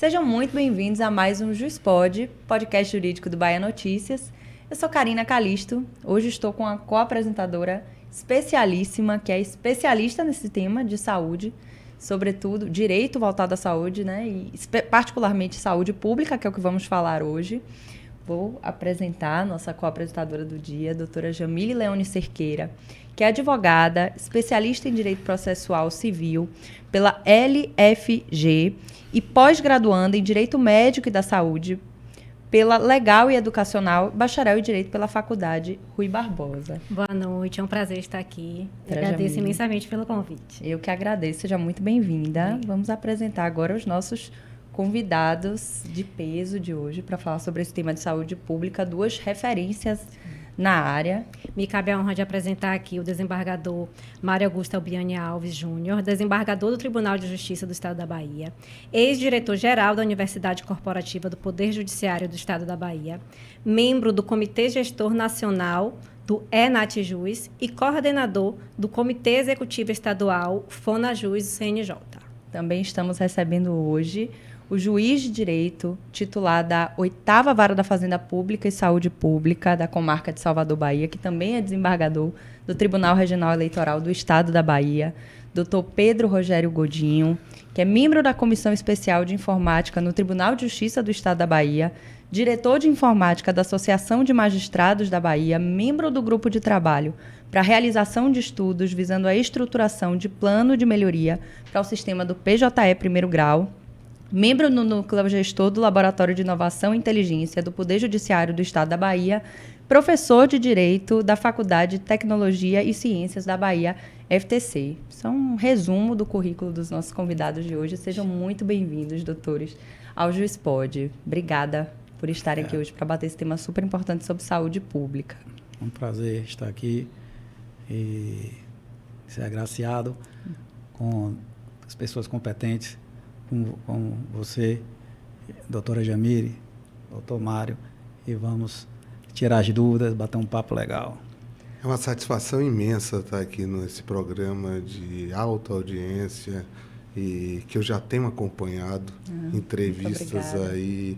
Sejam muito bem-vindos a mais um JuizPod, podcast jurídico do Bahia Notícias. Eu sou Karina Calisto. Hoje estou com a co-apresentadora especialíssima, que é especialista nesse tema de saúde, sobretudo direito voltado à saúde, né? E particularmente saúde pública, que é o que vamos falar hoje. Vou apresentar a nossa co-apresentadora do dia, a doutora Jamile Leone Cerqueira, que é advogada, especialista em Direito Processual Civil pela LFG e pós-graduanda em Direito Médico e da Saúde pela Legal e Educacional, bacharel em Direito pela Faculdade Rui Barbosa. Boa noite, é um prazer estar aqui. Agradeço imensamente pelo convite. Eu que agradeço, seja muito bem-vinda. Vamos apresentar agora os nossos convidados de peso de hoje para falar sobre esse tema de saúde pública, duas referências na área. Me cabe a honra de apresentar aqui o desembargador Mário Augusto Albiani Alves Júnior, desembargador do Tribunal de Justiça do Estado da Bahia, ex-diretor-geral da Universidade Corporativa do Poder Judiciário do Estado da Bahia, membro do Comitê Gestor Nacional do ENATJUS e coordenador do Comitê Executivo Estadual FONAJUS CNJ. Também estamos recebendo hoje o juiz de direito titular da 8ª Vara da Fazenda Pública e Saúde Pública da Comarca de Salvador, Bahia, que também é desembargador do Tribunal Regional Eleitoral do Estado da Bahia, Dr. Pedro Rogério Godinho, que é membro da Comissão Especial de Informática no Tribunal de Justiça do Estado da Bahia, diretor de Informática da Associação de Magistrados da Bahia, membro do Grupo de Trabalho para a realização de estudos visando a estruturação de plano de melhoria para o sistema do PJE primeiro grau, membro no Núcleo Gestor do Laboratório de Inovação e Inteligência do Poder Judiciário do Estado da Bahia, professor de Direito da Faculdade de Tecnologia e Ciências da Bahia, FTC. Isso é um resumo do currículo dos nossos convidados de hoje. Sejam muito bem-vindos, doutores, ao JuizPod. Obrigada por estarem aqui hoje para bater esse tema super importante sobre saúde pública. É um prazer estar aqui e ser agraciado com as pessoas competentes, com você, doutora Jamile, doutor Mário, e vamos tirar as dúvidas, bater um papo legal. É uma satisfação imensa estar aqui nesse programa de alta audiência e que eu já tenho acompanhado entrevistas aí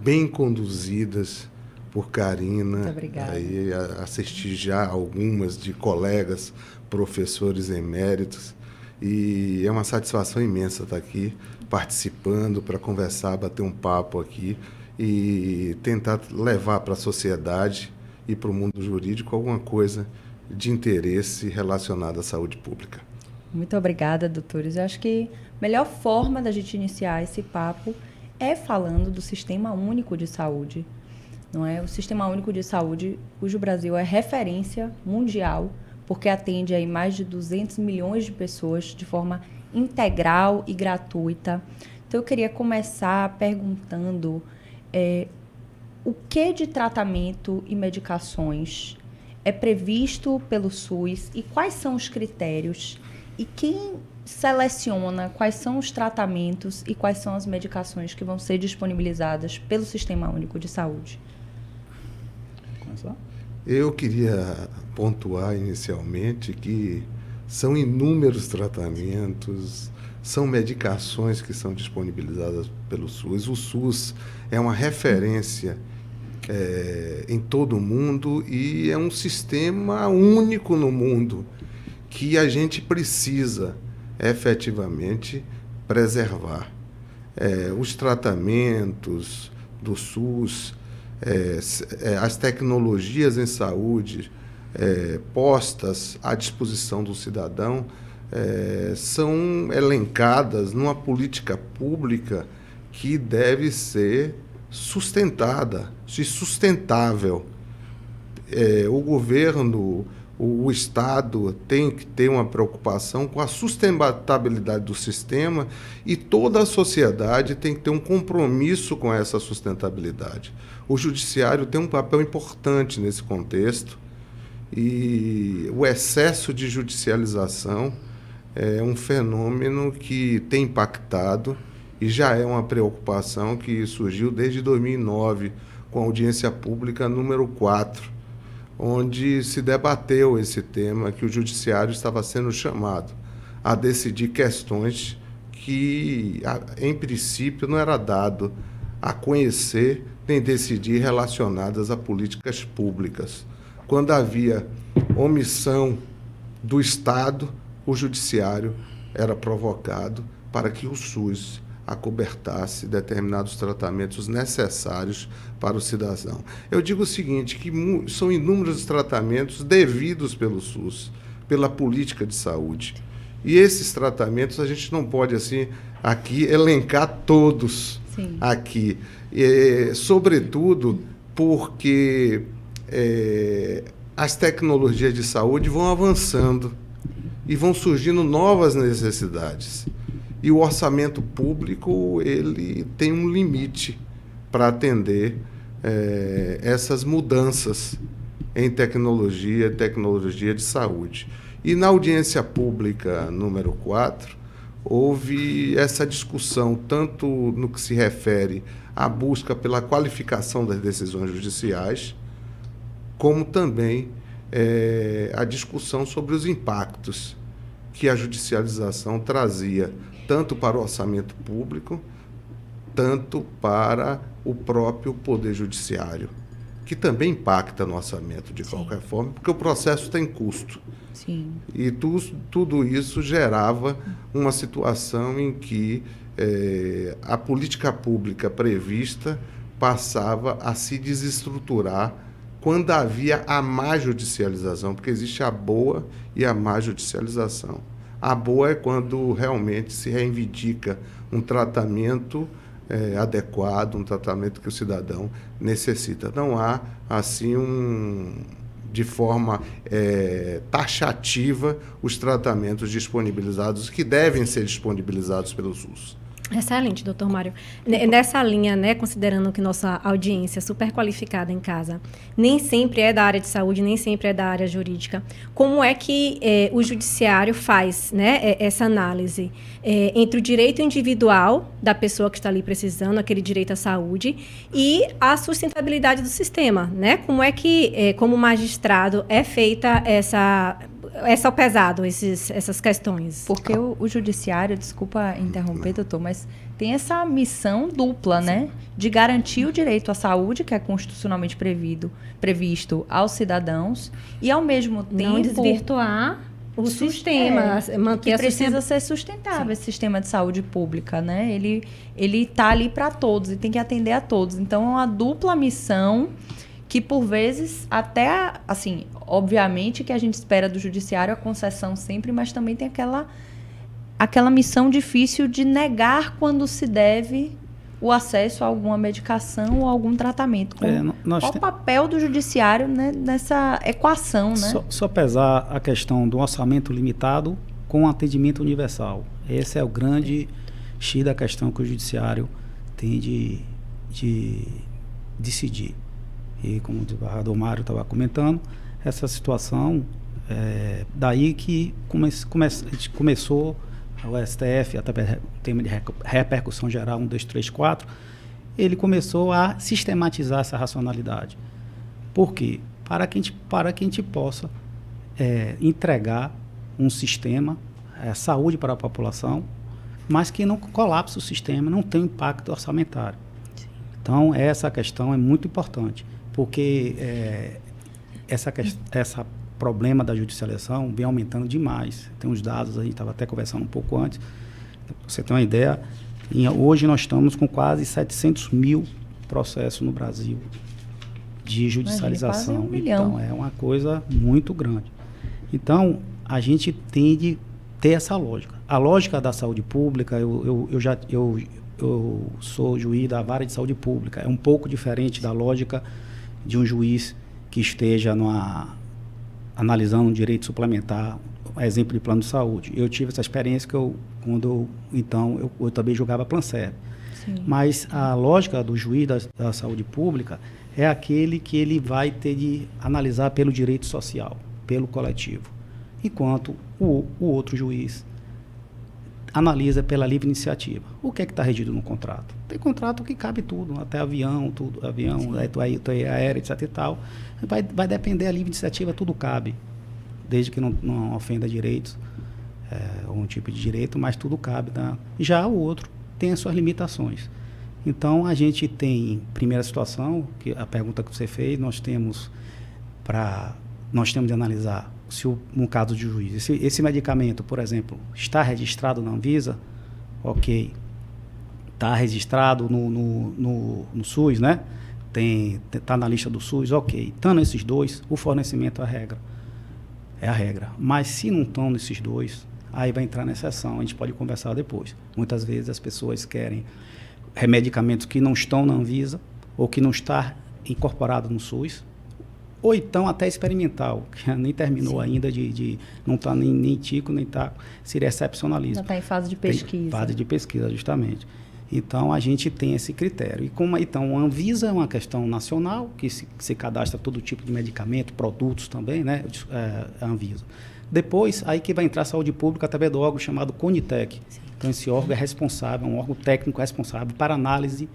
bem conduzidas por Karina. Muito obrigada. Aí assisti já algumas de colegas, professores eméritos, e é uma satisfação imensa estar aqui participando para conversar, bater um papo aqui e tentar levar para a sociedade e para o mundo jurídico alguma coisa de interesse relacionado à saúde pública. Muito obrigada, doutores. Eu acho que a melhor forma da gente iniciar esse papo é falando do Sistema Único de Saúde. Não é? O Sistema Único de Saúde, cujo Brasil é referência mundial, porque atende aí mais de 200 milhões de pessoas de forma integral e gratuita. Então, eu queria começar perguntando o que de tratamento e medicações é previsto pelo SUS e quais são os critérios e quem seleciona quais são os tratamentos e quais são as medicações que vão ser disponibilizadas pelo Sistema Único de Saúde. Começar? Eu queria pontuar inicialmente que são inúmeros tratamentos, são medicações que são disponibilizadas pelo SUS. O SUS é uma referência em todo o mundo e é um sistema único no mundo que a gente precisa efetivamente preservar. Os tratamentos do SUS, as tecnologias em saúde postas à disposição do cidadão são elencadas numa política pública que deve ser sustentada e sustentável. O governo, o Estado tem que ter uma preocupação com a sustentabilidade do sistema e toda a sociedade tem que ter um compromisso com essa sustentabilidade. O judiciário tem um papel importante nesse contexto e o excesso de judicialização é um fenômeno que tem impactado e já é uma preocupação que surgiu desde 2009 com a audiência pública número 4, onde se debateu esse tema, que o judiciário estava sendo chamado a decidir questões que, em princípio, não era dado a conhecer nem decidir relacionadas a políticas públicas. Quando havia omissão do Estado, o Judiciário era provocado para que o SUS acobertasse determinados tratamentos necessários para o cidadão. Eu digo o seguinte, que são inúmeros os tratamentos devidos pelo SUS, pela política de saúde. E esses tratamentos a gente não pode, assim, aqui elencar todos. Sim. Aqui. Sobretudo porque as tecnologias de saúde vão avançando e vão surgindo novas necessidades. E o orçamento público ele tem um limite para atender essas mudanças em tecnologia de saúde. E na audiência pública número 4, houve essa discussão, tanto no que se refere à busca pela qualificação das decisões judiciais, como também a discussão sobre os impactos que a judicialização trazia, tanto para o orçamento público, tanto para o próprio Poder Judiciário, que também impacta no orçamento de qualquer forma, porque o processo tem custo. Sim. E tudo isso gerava uma situação em que a política pública prevista passava a se desestruturar quando havia a má judicialização, porque existe a boa e a má judicialização. A boa é quando realmente se reivindica um tratamento adequado, um tratamento que o cidadão necessita. Não há, assim, de forma taxativa os tratamentos disponibilizados, que devem ser disponibilizados pelo SUS. Excelente, doutor Mário. Nessa linha, né, considerando que nossa audiência é super qualificada em casa, nem sempre é da área de saúde, nem sempre é da área jurídica, como é que o judiciário faz, né, essa análise entre o direito individual da pessoa que está ali precisando, aquele direito à saúde, e a sustentabilidade do sistema, né? Como é que, como magistrado, é feita é só pesado essas questões? Porque o judiciário, desculpa interromper, doutor, mas tem essa missão dupla, né? De garantir o direito à saúde, que é constitucionalmente previsto aos cidadãos, e ao mesmo tempo não desvirtuar o sistema, manter que precisa ser sustentável. Sim. Esse sistema de saúde pública, né? Ele está ali para todos e tem que atender a todos. Então, é uma dupla missão que, por vezes, até, assim, obviamente que a gente espera do judiciário a concessão sempre, mas também tem aquela missão difícil de negar quando se deve o acesso a alguma medicação ou algum tratamento. Qual o papel do judiciário, né, nessa equação, né? Só pesar a questão do orçamento limitado com atendimento universal. Esse é o grande X da questão que o judiciário tem de decidir. E como o desembargador Mário estava comentando, essa situação, daí que começou o STF, até o tema de repercussão geral 1, 2, 3, 4, ele começou a sistematizar essa racionalidade. Por quê? Para que a gente possa entregar um sistema, saúde para a população, mas que não colapse o sistema, não tenha impacto orçamentário. Sim. Então, essa questão é muito importante, porque essa problema da judicialização vem aumentando demais. Tem uns dados, a gente estava até conversando um pouco antes, para você ter uma ideia, hoje nós estamos com quase 700 mil processos no Brasil de judicialização. Quase 1 milhão. Então, é uma coisa muito grande. Então, a gente tem de ter essa lógica. A lógica da saúde pública, eu sou juiz da vara de saúde pública, é um pouco diferente da lógica de um juiz que esteja analisando um direito suplementar, exemplo de plano de saúde. Eu tive essa experiência quando eu também julgava Plancer. Mas a lógica do juiz da saúde pública é aquele que ele vai ter de analisar pelo direito social, pelo coletivo, enquanto o outro juiz analisa pela livre iniciativa. O que é que está regido no contrato? Tem contrato que cabe tudo, até avião, aéreo, etc e tal. Vai depender da livre iniciativa, tudo cabe, desde que não ofenda direitos um tipo de direito, mas tudo cabe. Já o outro tem as suas limitações. Então, a gente tem, primeira situação, que a pergunta que você fez, nós temos de analisar se, no caso de juiz, esse medicamento, por exemplo, está registrado na Anvisa, ok, está registrado no SUS, né? Está na lista do SUS, ok. Estando esses dois, o fornecimento é a regra. Mas se não estão nesses dois, aí vai entrar na exceção, a gente pode conversar depois. Muitas vezes as pessoas querem medicamentos que não estão na Anvisa ou que não está incorporado no SUS, ou então até experimental, que nem terminou ainda não está nem tico, nem está, seria excepcionalismo. Já está em fase de pesquisa. Fase de pesquisa, justamente. Então, a gente tem esse critério. Então, a Anvisa é uma questão nacional, que se cadastra todo tipo de medicamento, produtos também, né? A Anvisa. Depois, aí que vai entrar a saúde pública através do órgão chamado CONITEC. Sim. Então, esse órgão é responsável, é um órgão técnico responsável para análise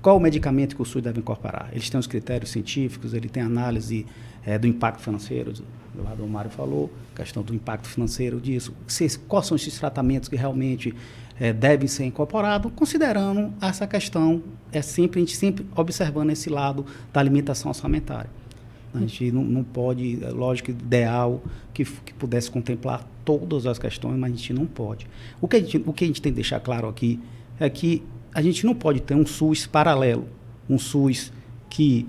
qual o medicamento que o SUS deve incorporar. Eles têm os critérios científicos, ele tem análise do impacto financeiro, do lado do Mário falou, questão do impacto financeiro disso, quais são esses tratamentos que realmente devem ser incorporados, considerando essa questão, a gente sempre observando esse lado da limitação orçamentária. A gente não pode, é lógico, ideal que pudesse contemplar todas as questões, mas a gente não pode. O que a gente tem que deixar claro aqui é que a gente não pode ter um SUS paralelo, um SUS que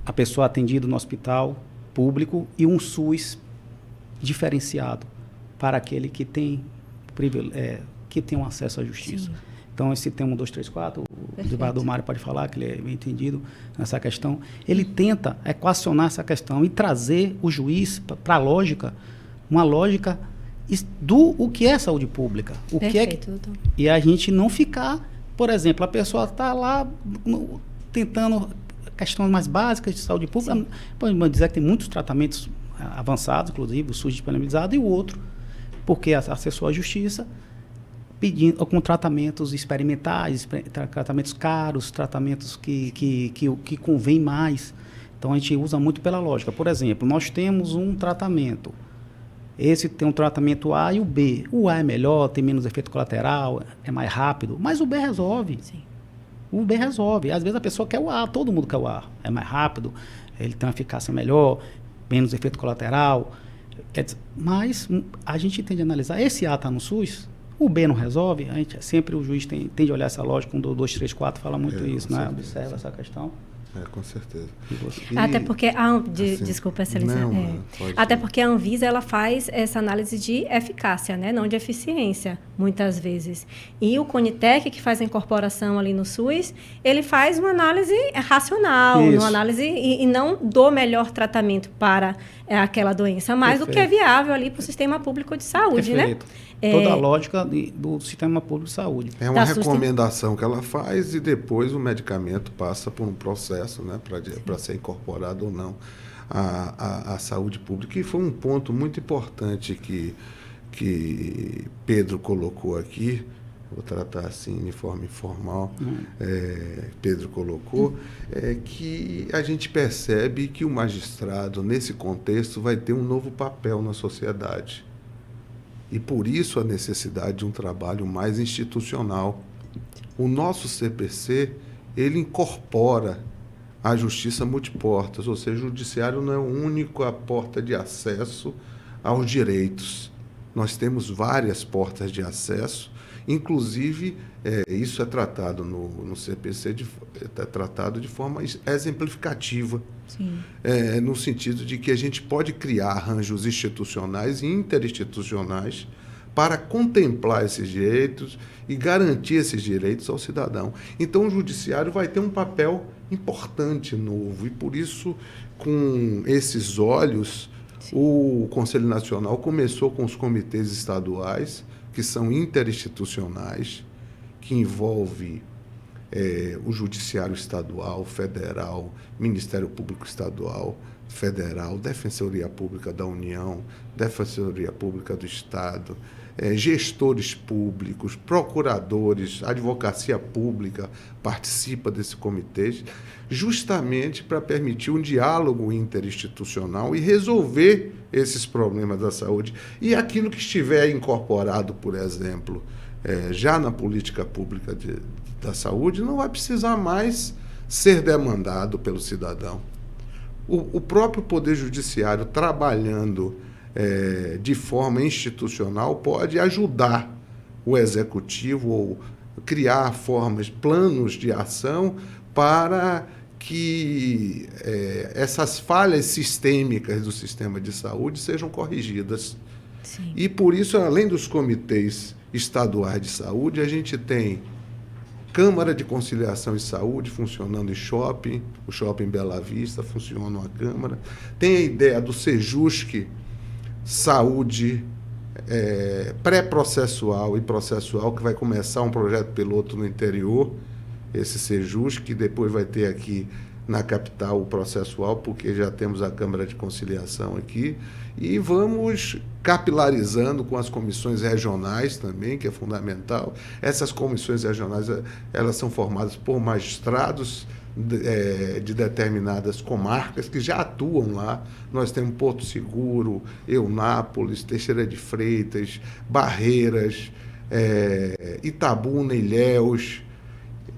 a pessoa é atendida no hospital público e um SUS diferenciado para aquele que tem um acesso à justiça. Sim. Então, esse tema 1, 2, 3, 4, o desembargador Mário pode falar, que ele é bem entendido nessa questão, ele tenta equacionar essa questão e trazer o juiz para a lógica, uma lógica o que é saúde pública. E a gente não ficar, por exemplo, a pessoa está lá tentando questões mais básicas de saúde pública, pode dizer que tem muitos tratamentos avançados, inclusive o SUS disponibilizado, e o outro, porque acessou à justiça, pedindo com tratamentos experimentais, tratamentos caros, tratamentos que convém mais. Então, a gente usa muito pela lógica. Por exemplo, nós temos um tratamento. Esse tem um tratamento A e o B. O A é melhor, tem menos efeito colateral, é mais rápido, mas o B resolve. Sim. O B resolve. Às vezes a pessoa quer o A, todo mundo quer o A. É mais rápido, ele tem uma eficácia melhor, menos efeito colateral. Mas a gente tende a analisar, esse A está no SUS, o B não resolve, sempre o juiz tende a olhar essa lógica, 1, 2, 3, 4 fala muito isso, né? Observa essa questão. Com certeza. Até porque desculpa, excelência. Até porque a Anvisa ela faz essa análise de eficácia, né? Não de eficiência, muitas vezes. E o CONITEC, que faz a incorporação ali no SUS, ele faz uma análise racional, uma análise e não do melhor tratamento para aquela doença, mas do que é viável ali para o sistema público de saúde, Perfeito. Né? Toda a lógica do sistema público de saúde. É uma recomendação que ela faz e depois o medicamento passa por um processo, né, para ser incorporado ou não à saúde pública. E foi um ponto muito importante que Pedro colocou aqui, vou tratar assim de forma informal, Pedro colocou, que a gente percebe que o magistrado, nesse contexto, vai ter um novo papel na sociedade. E por isso a necessidade de um trabalho mais institucional. O nosso CPC, ele incorpora a justiça multiportas, ou seja, o judiciário não é a única porta de acesso aos direitos. Nós temos várias portas de acesso, inclusive isso é tratado no CPC, é tratado de forma exemplificativa. Sim. No sentido de que a gente pode criar arranjos institucionais e interinstitucionais para contemplar esses direitos e garantir esses direitos ao cidadão. Então, o judiciário vai ter um papel importante novo e, por isso, com esses olhos, o Conselho Nacional começou com os comitês estaduais, que são interinstitucionais, que envolve o Judiciário Estadual, Federal, Ministério Público Estadual, Federal, Defensoria Pública da União, Defensoria Pública do Estado, gestores públicos, procuradores, advocacia pública participa desse comitê, justamente para permitir um diálogo interinstitucional e resolver esses problemas da saúde. E aquilo que estiver incorporado, por exemplo, já na política pública da saúde, não vai precisar mais ser demandado pelo cidadão. O próprio Poder Judiciário, trabalhando de forma institucional, pode ajudar o Executivo ou criar planos de ação para que essas falhas sistêmicas do sistema de saúde sejam corrigidas. Sim. E, por isso, além dos comitês estaduais de saúde, a gente tem Câmara de Conciliação e Saúde funcionando em shopping, o Shopping Bela Vista funciona uma Câmara. Tem a ideia do Sejusc, saúde pré-processual e processual, que vai começar um projeto piloto no interior, esse Sejusc, que depois vai ter aqui na capital o processual, porque já temos a Câmara de Conciliação aqui, e vamos capilarizando com as comissões regionais também, que é fundamental. Essas comissões regionais, elas são formadas por magistrados de determinadas comarcas que já atuam lá. Nós temos Porto Seguro, Eunápolis, Teixeira de Freitas, Barreiras, Itabuna, Ilhéus,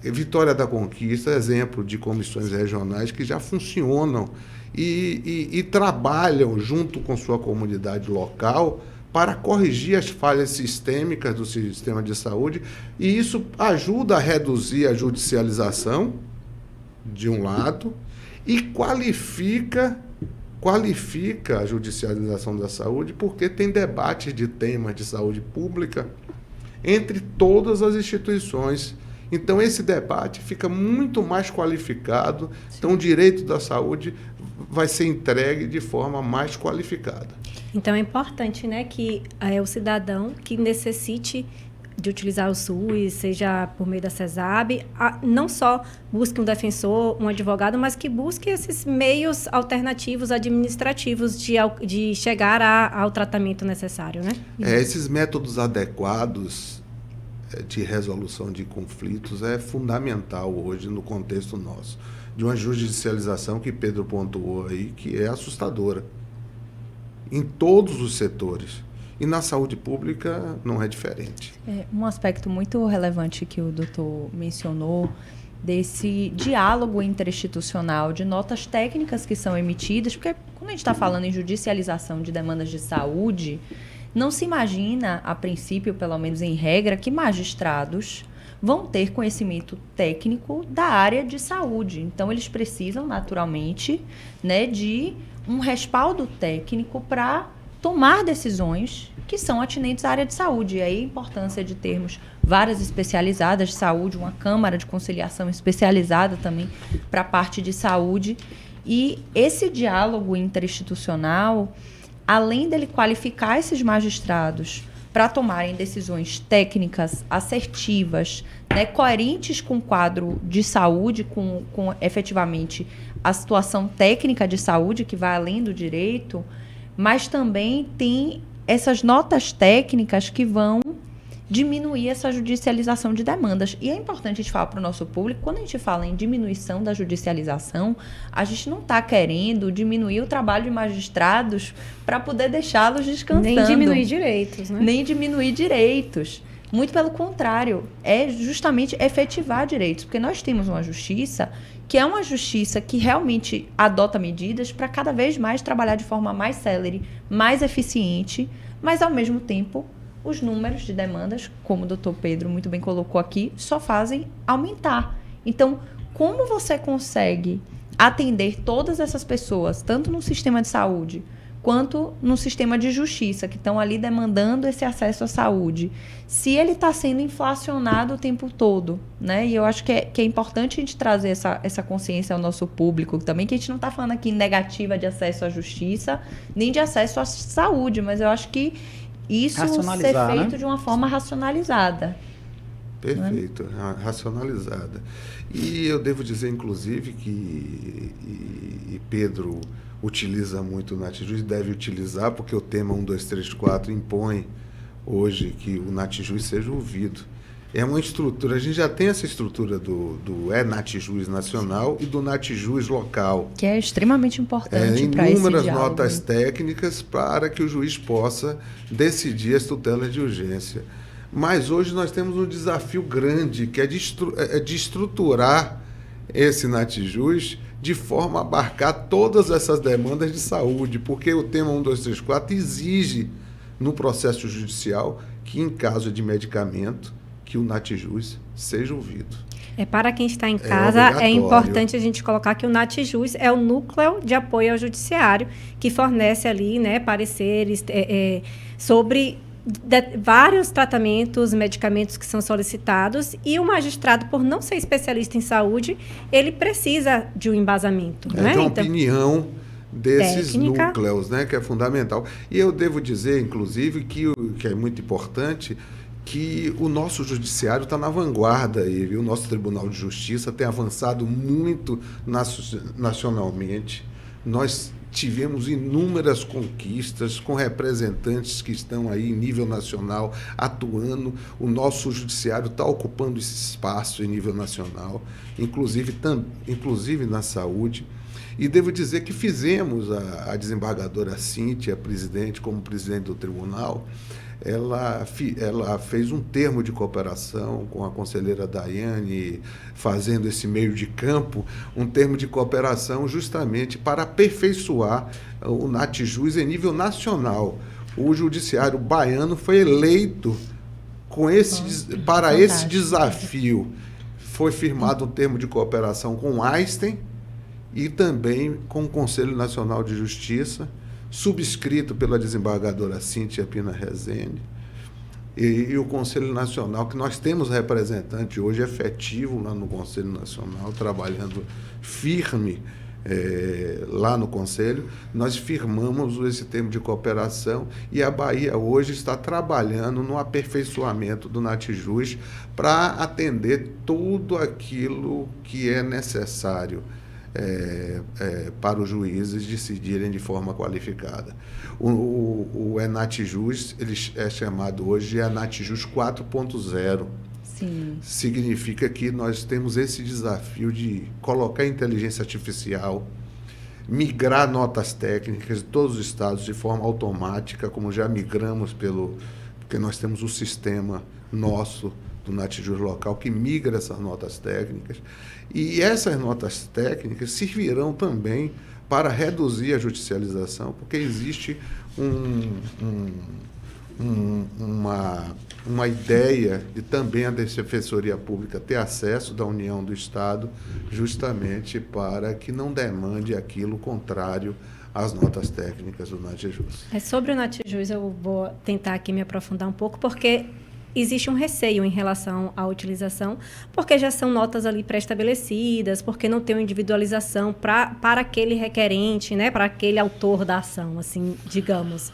Vitória da Conquista, exemplo de comissões regionais que já funcionam e trabalham junto com sua comunidade local para corrigir as falhas sistêmicas do sistema de saúde, e isso ajuda a reduzir a judicialização, de um lado, e qualifica a judicialização da saúde, porque tem debates de temas de saúde pública entre todas as instituições. Então, esse debate fica muito mais qualificado. Sim. Então, o direito da saúde vai ser entregue de forma mais qualificada. Então, é importante, né, que o cidadão que necessite de utilizar o SUS, seja por meio da CESAB, não só busque um defensor, um advogado, mas que busque esses meios alternativos administrativos de chegar ao tratamento necessário, né? Esses métodos adequados de resolução de conflitos é fundamental hoje no contexto nosso, de uma judicialização que Pedro pontuou aí, que é assustadora em todos os setores. E na saúde pública não é diferente. Um aspecto muito relevante que o doutor mencionou, desse diálogo interinstitucional, de notas técnicas que são emitidas, porque quando a gente está falando em judicialização de demandas de saúde, não se imagina, a princípio, pelo menos em regra, que magistrados vão ter conhecimento técnico da área de saúde. Então, eles precisam, naturalmente, né, de um respaldo técnico para tomar decisões que são atinentes à área de saúde. E aí a importância de termos varas especializadas de saúde, uma Câmara de Conciliação especializada também para a parte de saúde. E esse diálogo interinstitucional, além dele qualificar esses magistrados para tomarem decisões técnicas, assertivas, né, coerentes com o quadro de saúde, com efetivamente a situação técnica de saúde, que vai além do direito, mas também tem essas notas técnicas que vão diminuir essa judicialização de demandas. E é importante a gente falar para o nosso público, quando a gente fala em diminuição da judicialização, a gente não está querendo diminuir o trabalho de magistrados para poder deixá-los descansando. Nem diminuir direitos, né? Nem diminuir direitos. Muito pelo contrário, é justamente efetivar direitos, porque nós temos uma justiça que é uma justiça que realmente adota medidas para cada vez mais trabalhar de forma mais célere, mais eficiente, mas, ao mesmo tempo, os números de demandas, como o doutor Pedro muito bem colocou aqui, só fazem aumentar. Então, como você consegue atender todas essas pessoas, tanto no sistema de saúde, quanto no sistema de justiça, que estão ali demandando esse acesso à saúde, se ele está sendo inflacionado o tempo todo, né? E eu acho que é importante a gente trazer essa consciência ao nosso público também, que a gente não está falando aqui negativa de acesso à justiça, nem de acesso à saúde, mas eu acho que isso ser feito, né, de uma forma racionalizada. Perfeito, né? Racionalizada. E eu devo dizer, inclusive, que Pedro utiliza muito o Natjuz, deve utilizar, porque o tema 1, 2, 3, 4 impõe hoje que o Natjuz seja ouvido. É uma estrutura, a gente já tem essa estrutura do Natjuz nacional e do Natjuz local. Que é extremamente importante para esse inúmeras diálogo. notas técnicas para que o juiz possa decidir as tutelas de urgência. Mas hoje nós temos um desafio grande, que é de estruturar esse Natjuz de forma a abarcar todas essas demandas de saúde, porque o tema 1, 2, 3, 4 exige no processo judicial que, em caso de medicamento, que o Natjuz seja ouvido. Para quem está em casa, é importante a gente colocar que o Natjuz é o núcleo de apoio ao judiciário, que fornece ali, né, pareceres sobre vários tratamentos, medicamentos que são solicitados, e o magistrado, por não ser especialista em saúde, ele precisa de um embasamento. De uma opinião desses núcleos, né, que é fundamental. E eu devo dizer, inclusive, que é muito importante, que o nosso judiciário está na vanguarda e o nosso Tribunal de Justiça tem avançado muito nacionalmente. Nós tivemos inúmeras conquistas com representantes que estão aí em nível nacional atuando. O nosso judiciário está ocupando esse espaço em nível nacional, inclusive na saúde. E devo dizer que fizemos a desembargadora Cíntia, como presidente do tribunal, ela fez um termo de cooperação com a conselheira Daiane, fazendo esse meio de campo, um termo de cooperação justamente para aperfeiçoar o Natjuz em nível nacional. O judiciário baiano foi eleito para esse desafio. Foi firmado um termo de cooperação com o Einstein e também com o Conselho Nacional de Justiça, subscrito pela desembargadora Cíntia Pina Rezende, e o Conselho Nacional, que nós temos representante hoje efetivo lá no Conselho Nacional, trabalhando firme lá no Conselho. Nós firmamos esse termo de cooperação e a Bahia hoje está trabalhando no aperfeiçoamento do Natjuz para atender tudo aquilo que é necessário para os juízes decidirem de forma qualificada. O Natjuz, ele é chamado hoje de Natjuz 4.0. Sim. Significa que nós temos esse desafio de colocar inteligência artificial, migrar notas técnicas de todos os estados de forma automática, como já migramos porque nós temos o sistema nosso do Natjuz local que migra essas notas técnicas. E essas notas técnicas servirão também para reduzir a judicialização, porque existe uma ideia de também a Defensoria Pública ter acesso da União do Estado, justamente para que não demande aquilo contrário às notas técnicas do Natjuz. Sobre o Natjuz, eu vou tentar aqui me aprofundar um pouco, porque existe um receio em relação à utilização, porque já são notas ali pré-estabelecidas, porque não tem uma individualização para aquele requerente, né, para aquele autor da ação, assim, digamos.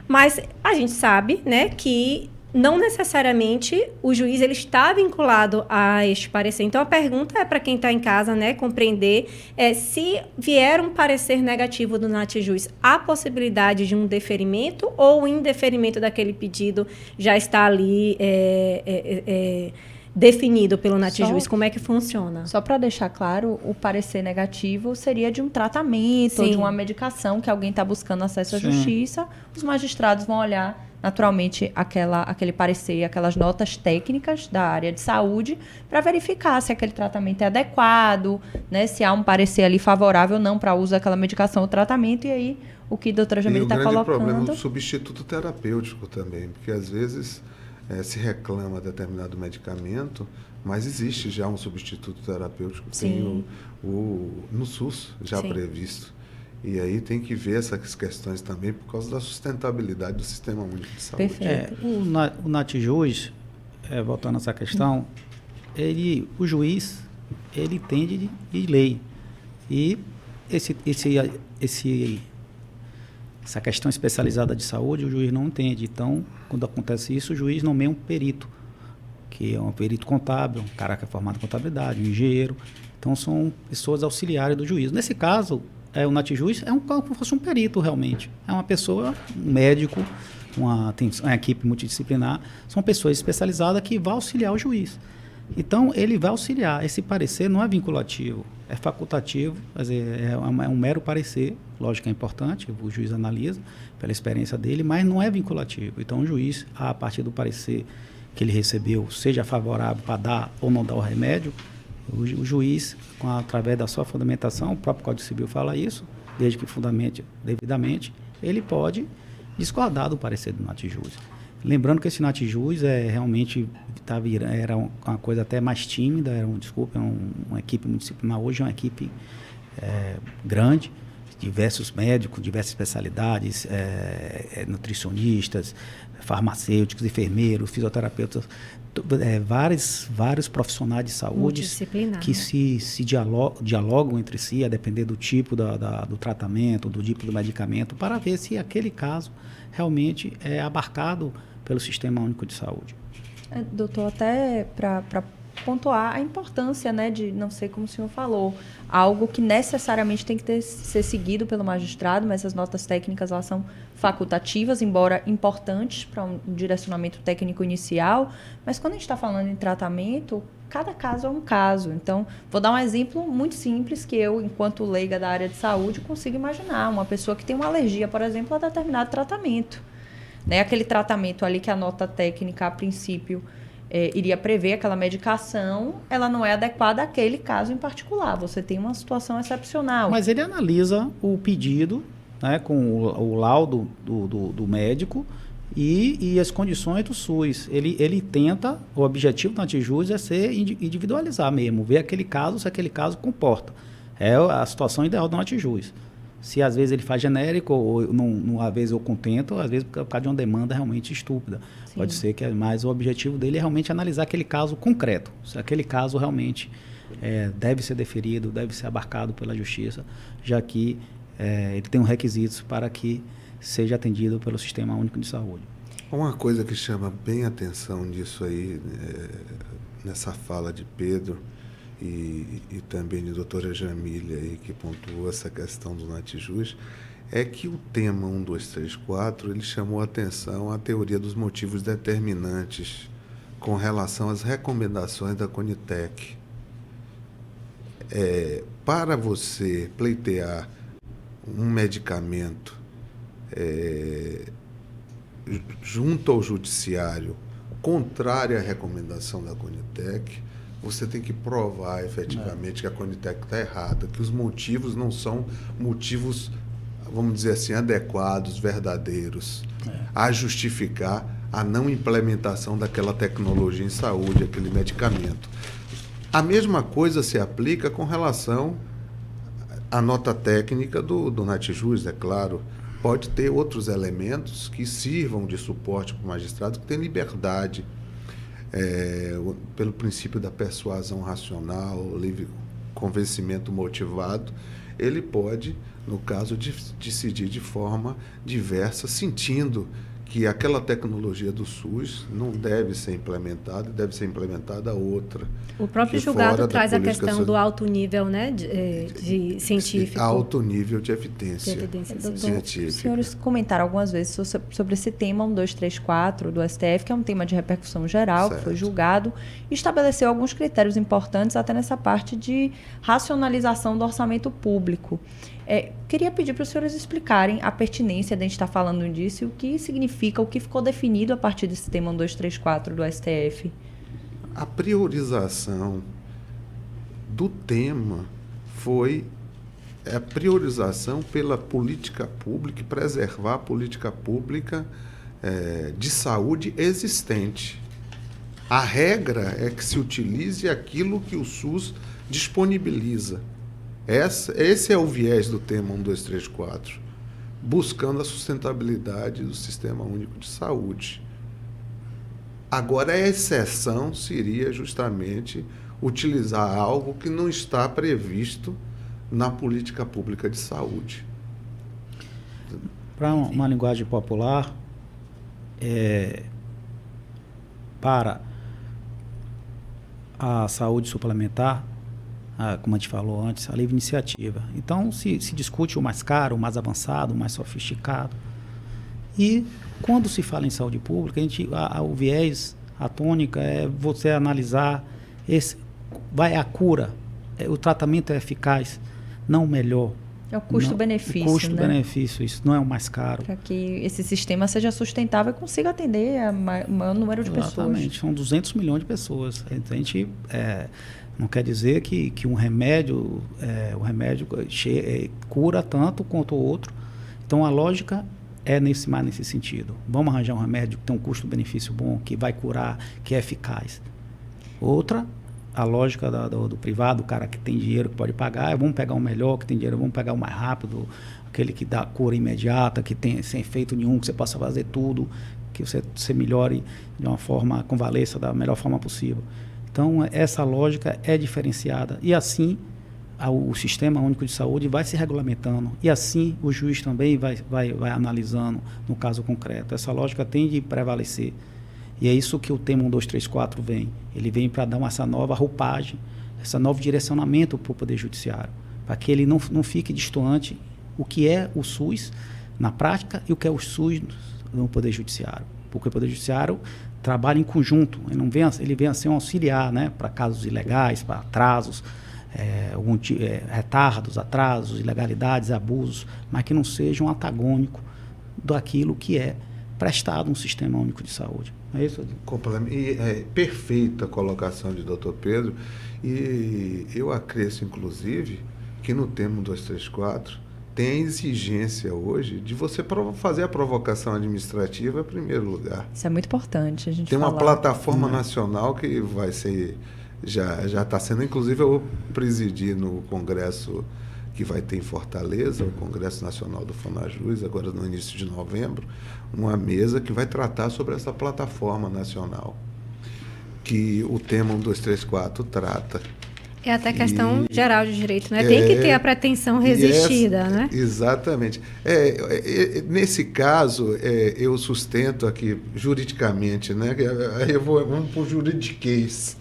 Mas a gente sabe, né, que não necessariamente o juiz ele está vinculado a este parecer. Então, a pergunta é para quem está em casa, né, compreender se vier um parecer negativo do Natjuz, há possibilidade de um deferimento ou o indeferimento daquele pedido já está ali definido pelo Natjuz? Como é que funciona? Só para deixar claro, o parecer negativo seria de um tratamento, ou de uma medicação que alguém está buscando acesso à justiça. Os magistrados vão olhar naturalmente aquele parecer, aquelas notas técnicas da área de saúde, para verificar se aquele tratamento é adequado, né, se há um parecer ali favorável ou não para o uso daquela medicação ou tratamento, e aí o que a doutora Jamile está colocando... E o grande problema do substituto terapêutico também, porque às vezes se reclama determinado medicamento, mas existe já um substituto terapêutico, tem no SUS já previsto. E aí tem que ver essas questões também por causa da sustentabilidade do Sistema Único de Saúde. Perfeito. O Natjuz, voltando a essa questão, o juiz, ele entende de lei. E essa questão especializada de saúde, o juiz não entende. Então, quando acontece isso, o juiz nomeia um perito, que é um perito contábil, um cara que é formado em contabilidade, um engenheiro. Então, são pessoas auxiliares do juiz. Nesse caso, o Natjuz é como se fosse um perito realmente. É uma pessoa, um médico, tem uma equipe multidisciplinar, são pessoas especializadas que vão auxiliar o juiz. Então, ele vai auxiliar. Esse parecer não é vinculativo, é facultativo, quer dizer, é um mero parecer, lógico que é importante, o juiz analisa pela experiência dele, mas não é vinculativo. Então, o juiz, a partir do parecer que ele recebeu, seja favorável para dar ou não dar o remédio, o juiz, através da sua fundamentação, o próprio Código Civil fala isso, desde que fundamente devidamente, ele pode discordar do parecer do Natjuz. Lembrando que esse Natjuz realmente era uma coisa até mais tímida, uma equipe multidisciplinar. Hoje é uma equipe grande, diversos médicos, diversas especialidades, nutricionistas, farmacêuticos, enfermeiros, fisioterapeutas, vários profissionais de saúde que se dialogam entre si, a depender do tipo do tratamento, do tipo do medicamento, para ver se aquele caso realmente é abarcado pelo Sistema Único de Saúde. Doutor, até para pontuar a importância, né, de, não sei como o senhor falou, algo que necessariamente tem que ser seguido pelo magistrado, mas essas notas técnicas elas são facultativas, embora importantes para um direcionamento técnico inicial, mas quando a gente está falando em tratamento, cada caso é um caso. Então, vou dar um exemplo muito simples que eu, enquanto leiga da área de saúde, consigo imaginar. Uma pessoa que tem uma alergia, por exemplo, a determinado tratamento. Né? Aquele tratamento ali que a nota técnica, a princípio, iria prever aquela medicação, ela não é adequada àquele caso em particular. Você tem uma situação excepcional. Mas ele analisa o pedido, né, com o laudo do médico e as condições do SUS. Ele tenta, o objetivo do Natjuz é ser individualizar mesmo, ver aquele caso, se aquele caso comporta. É a situação ideal do Natjuz. Se às vezes ele faz genérico, ou às vezes eu contento, às vezes por causa de uma demanda realmente estúpida. Sim. Pode ser que, mas o objetivo dele é realmente analisar aquele caso concreto. Se aquele caso realmente deve ser deferido, deve ser abarcado pela Justiça, já que ele tem requisitos para que seja atendido pelo Sistema Único de Saúde. Uma coisa que chama bem a atenção disso aí, nessa fala de Pedro, e também de doutora Jamília, aí, que pontuou essa questão do Natjuz, é que o tema 1, 2, 3, 4, ele chamou a atenção à teoria dos motivos determinantes com relação às recomendações da Conitec. Para você pleitear um medicamento junto ao judiciário contrário à recomendação da Conitec, você tem que provar efetivamente que a Conitec está errada, que os motivos não são motivos, vamos dizer assim, adequados, verdadeiros, a justificar a não implementação daquela tecnologia em saúde, aquele medicamento. A mesma coisa se aplica com relação à nota técnica do Natjuz, é claro. Pode ter outros elementos que sirvam de suporte para o magistrado, que tem liberdade, pelo princípio da persuasão racional, livre convencimento motivado, ele pode, no caso, decidir de forma diversa, sentindo que aquela tecnologia do SUS não deve ser implementada, deve ser implementada outra. O próprio julgado traz a questão do alto nível, né, de científico. Alto nível de evidência científica. Os senhores comentaram algumas vezes sobre esse tema 1, 2, 3, 4 do STF, que é um tema de repercussão geral, certo, que foi julgado, e estabeleceu alguns critérios importantes até nessa parte de racionalização do orçamento público. Queria pedir para os senhores explicarem a pertinência de a gente estar falando disso e o que significa, o que ficou definido a partir desse tema 1, 2, 3, 4 do STF. A priorização do tema foi a priorização pela política pública e preservar a política pública de saúde existente. A regra é que se utilize aquilo que o SUS disponibiliza. Esse é o viés do tema 1, 2, 3, 4, buscando a sustentabilidade do Sistema Único de Saúde. Agora, a exceção seria justamente utilizar algo que não está previsto na política pública de saúde. Para uma linguagem popular, para a saúde suplementar, como a gente falou antes, a livre iniciativa. Então, se discute o mais caro, o mais avançado, o mais sofisticado. E, quando se fala em saúde pública, o viés, a tônica é você analisar a cura, o tratamento é eficaz, não o melhor. É o custo-benefício, né? Custo-benefício, isso não é o mais caro. Para que esse sistema seja sustentável e consiga atender o maior número de pessoas. Exatamente, são 200 milhões de pessoas. A gente não quer dizer que um remédio, cura tanto quanto o outro. Então, a lógica é mais nesse sentido. Vamos arranjar um remédio que tem um custo-benefício bom, que vai curar, que é eficaz. Outra, a lógica do privado, o cara que tem dinheiro que pode pagar, vamos pegar o melhor, que tem dinheiro, vamos pegar o mais rápido, aquele que dá cura imediata, que tem sem efeito nenhum, que você possa fazer tudo, que você melhore de uma forma, convalesça da melhor forma possível. Então, essa lógica é diferenciada. E assim, o Sistema Único de Saúde vai se regulamentando. E assim, o juiz também vai analisando no caso concreto. Essa lógica tem de prevalecer. E é isso que o tema 1234 vem. Ele vem para dar essa nova roupagem, esse novo direcionamento para o Poder Judiciário, para que ele não fique distante o que é o SUS na prática e o que é o SUS no Poder Judiciário. Porque o Poder Judiciário trabalha em conjunto, ele vem a ser um auxiliar, né, para casos ilegais, para atrasos, retardos, atrasos, ilegalidades, abusos, mas que não seja um antagônico daquilo que é prestado um Sistema Único de Saúde. É isso? Perfeita a colocação de Dr. Pedro, e eu acresço, inclusive, que no tema 234 tem a exigência hoje de você fazer a provocação administrativa em primeiro lugar. Isso é muito importante a gente tem falar. Uma plataforma nacional que vai ser, já está sendo, inclusive eu presidi no congresso que vai ter em Fortaleza, o Congresso Nacional do Fonajus, agora no início de novembro, uma mesa que vai tratar sobre essa plataforma nacional, que o tema 1234 trata. É até questão geral de direito, né? Tem que ter a pretensão resistida, né? Exatamente. Nesse caso, eu sustento aqui juridicamente, né? Vamos para o juridiquês.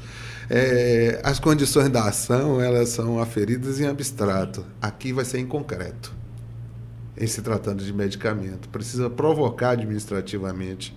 As condições da ação, elas são aferidas em abstrato. Aqui vai ser em concreto, em se tratando de medicamento. Precisa provocar administrativamente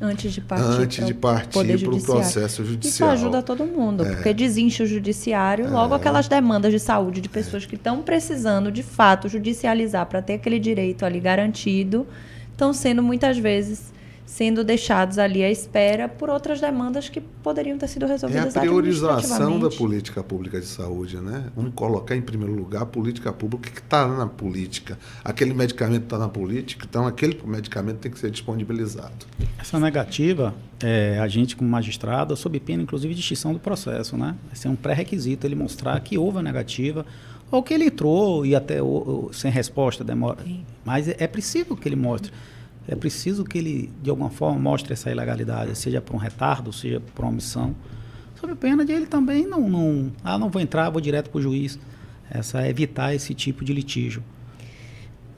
antes de partir para o processo judicial. Isso ajuda todo mundo, porque desincha o judiciário, logo aquelas demandas de saúde de pessoas que estão precisando, de fato, judicializar para ter aquele direito ali garantido, estão sendo, muitas vezes, sendo deixados ali à espera por outras demandas que poderiam ter sido resolvidas administrativamente. É a priorização da política pública de saúde, né? Vamos colocar em primeiro lugar a política pública que está na política. Aquele medicamento está na política, então aquele medicamento tem que ser disponibilizado. Essa negativa, a gente como magistrado, sob pena inclusive de extinção do processo, né? Vai ser um pré-requisito ele mostrar que houve a negativa, ou que ele entrou e até sem resposta demora. Sim. Mas é preciso que ele mostre. É preciso que ele, de alguma forma, mostre essa ilegalidade, seja por um retardo, seja por uma omissão, sob pena de ele também não vou entrar, vou direto para o juiz. Evitar esse tipo de litígio.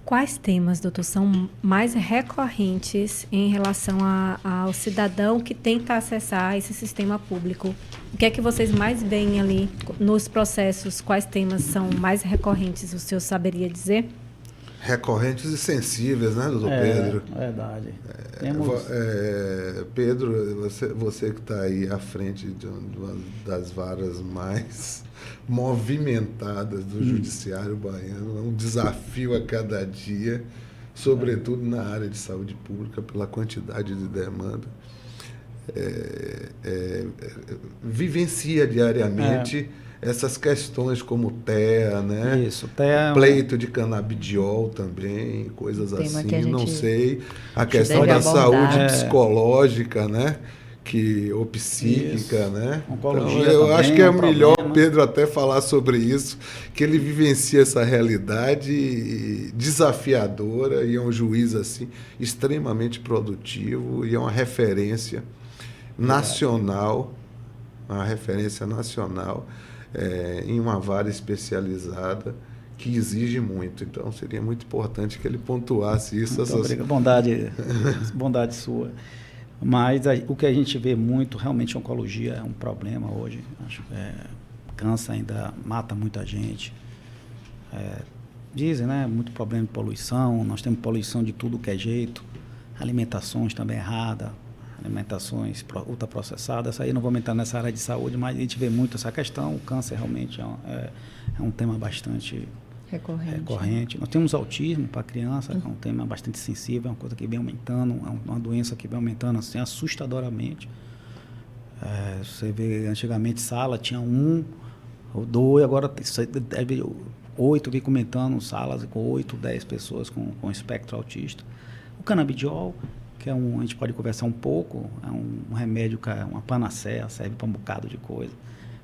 Quais temas, doutor, são mais recorrentes em relação ao cidadão que tenta acessar esse sistema público? O que é que vocês mais veem ali nos processos? Quais temas são mais recorrentes, o senhor saberia dizer? Recorrentes e sensíveis, né, doutor Pedro? Verdade. Pedro, você que está aí à frente de uma das varas mais movimentadas do judiciário baiano, é um desafio a cada dia, sobretudo na área de saúde pública, pela quantidade de demanda. Vivencia diariamente essas questões como TEA, né? Isso, TEA, pleito de canabidiol também, coisas assim, não sei. A questão da abordar. saúde psicológica, né? Ou psíquica, né? Então, eu acho que é melhor o Pedro até falar sobre isso, que ele vivencia essa realidade desafiadora e é um juiz assim extremamente produtivo e é uma referência nacional, em uma vara especializada que exige muito. Então, seria muito importante que ele pontuasse isso. Bondade sua. Mas o que a gente vê muito, realmente, a oncologia é um problema hoje. Acho câncer ainda mata muita gente. Dizem, né? Muito problema de poluição, nós temos poluição de tudo que é jeito, alimentações também erradas, alimentações ultraprocessadas, isso aí não vou entrar nessa área de saúde, mas a gente vê muito essa questão, o câncer realmente é um tema bastante recorrente. Nós temos autismo para criança, que é um tema bastante sensível, é uma coisa que vem aumentando, é uma doença que vem aumentando assim, assustadoramente. Você vê, antigamente sala tinha 1 ou 2, agora tem 8, vem comentando salas com 8, 10 pessoas com espectro autista. O canabidiol, que a gente pode conversar um pouco, é um remédio, uma panaceia, serve para um bocado de coisa.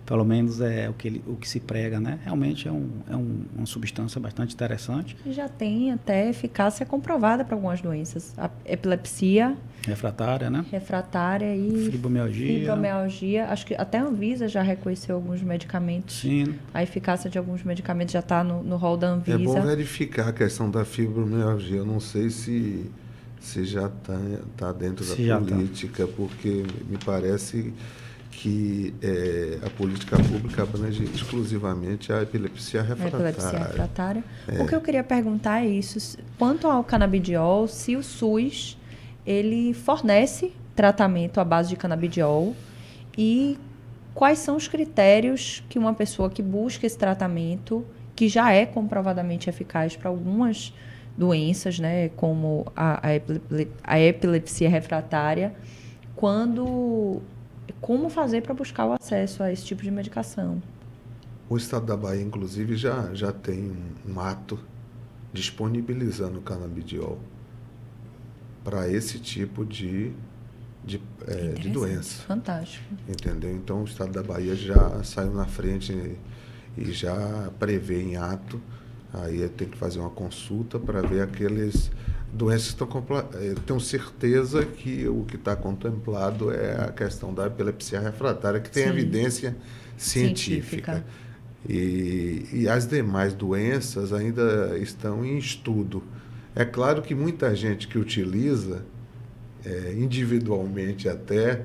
Pelo menos é o que se prega, né? Realmente é uma substância bastante interessante. E já tem até eficácia comprovada para algumas doenças. A epilepsia. Refratária, né? Refratária e... Fibromialgia. Acho que até a Anvisa já reconheceu alguns medicamentos. Sim. A eficácia de alguns medicamentos já está no rol da Anvisa. É bom verificar a questão da fibromialgia. Eu não sei se já está dentro da política, porque me parece que a política pública abrange exclusivamente a epilepsia refratária. O que eu queria perguntar é isso. Quanto ao canabidiol, se o SUS ele fornece tratamento à base de canabidiol e quais são os critérios que uma pessoa que busca esse tratamento, que já é comprovadamente eficaz para algumas doenças, né, como a epilepsia refratária, como fazer para buscar o acesso a esse tipo de medicação? O Estado da Bahia, inclusive, já tem um ato disponibilizando o canabidiol para esse tipo de doença. Fantástico. Entendeu? Então, o Estado da Bahia já saiu na frente e já prevê em ato. Aí tem que fazer uma consulta para ver aqueles doenças que estão... Eu tenho certeza que o que está contemplado é a questão da epilepsia refratária, que tem evidência científica. E as demais doenças ainda estão em estudo. É claro que muita gente que utiliza, individualmente até,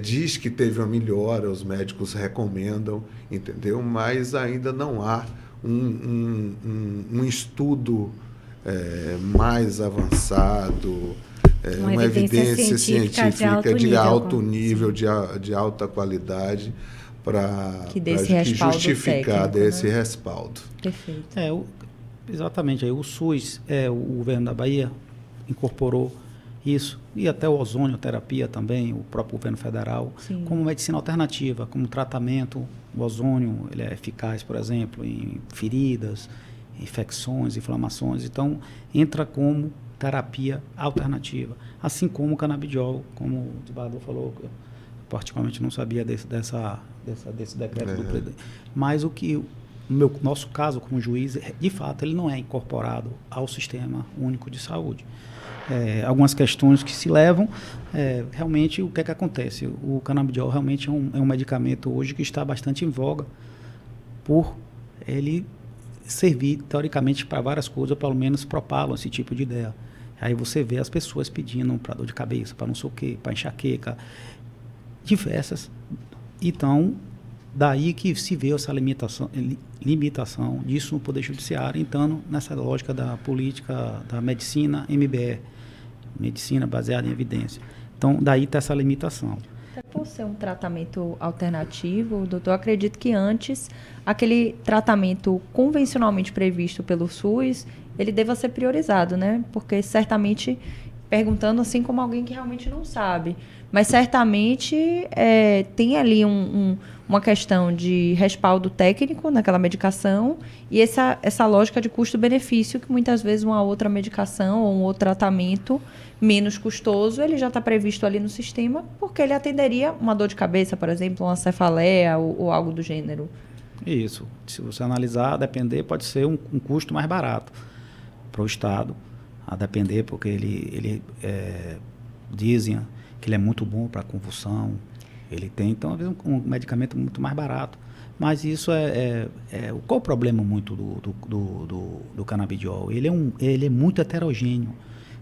diz que teve uma melhora, os médicos recomendam, entendeu? Mas ainda não há um estudo mais avançado, uma evidência científica de alto nível, de alta qualidade, para justificar desse respaldo. Perfeito. Exatamente. Aí o SUS, o governo da Bahia incorporou isso, e até o ozonioterapia também, o próprio governo federal, como medicina alternativa, como tratamento. O ozônio ele é eficaz, por exemplo, em feridas, infecções, inflamações. Então, entra como terapia alternativa. Assim como o canabidiol, como o desembargador falou, eu particularmente não sabia desse decreto do presidente. Mas nosso caso como juiz, de fato, ele não é incorporado ao Sistema Único de Saúde. Algumas questões que se levam, realmente o que é que acontece? O canabidiol realmente é um medicamento hoje que está bastante em voga por ele servir teoricamente para várias coisas, ou pelo menos propalam esse tipo de ideia. Aí você vê as pessoas pedindo para dor de cabeça, para não sei o quê, para enxaqueca, diversas. Então, daí que se vê essa limitação disso no Poder Judiciário, entrando nessa lógica da política da medicina MBE, medicina baseada em evidência. Então, daí está essa limitação. Até por ser um tratamento alternativo, doutor, eu acredito que antes, aquele tratamento convencionalmente previsto pelo SUS, ele deva ser priorizado, né? Porque certamente, perguntando assim como alguém que realmente não sabe, mas certamente tem ali uma questão de respaldo técnico naquela medicação e essa lógica de custo-benefício que muitas vezes uma outra medicação ou um outro tratamento menos custoso, ele já está previsto ali no sistema porque ele atenderia uma dor de cabeça, por exemplo, uma cefaleia ou algo do gênero. Isso. Se você analisar, a depender, pode ser um custo mais barato para o Estado, a depender, porque ele dizem que ele é muito bom para convulsão, ele tem, então, às vezes, um medicamento muito mais barato. Mas isso qual o problema muito do canabidiol? Ele é muito heterogêneo.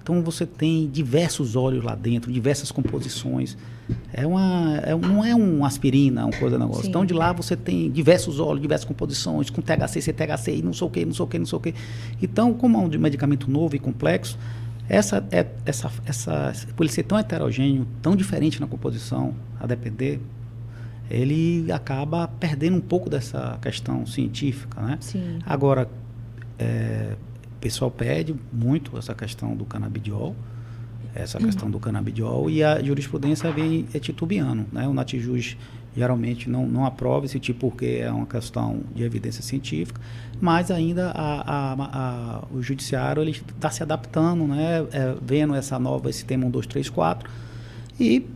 Então você tem diversos óleos lá dentro, diversas composições. Não é uma aspirina, uma coisa negócio. Sim. Então de lá você tem diversos óleos, diversas composições, com THC, CTHC, e não sei o que, não sei o que, não sei o que. Então, como é um medicamento novo e complexo, por ele ser tão heterogêneo, tão diferente na composição, a depender, ele acaba perdendo um pouco dessa questão científica, né? Sim. Agora, o pessoal pede muito essa questão do canabidiol, e a jurisprudência vem titubeando, né? O Natijus geralmente não aprova esse tipo porque é uma questão de evidência científica, mas ainda o judiciário está se adaptando, né? Vendo esse tema 1, 2, 3, 4, e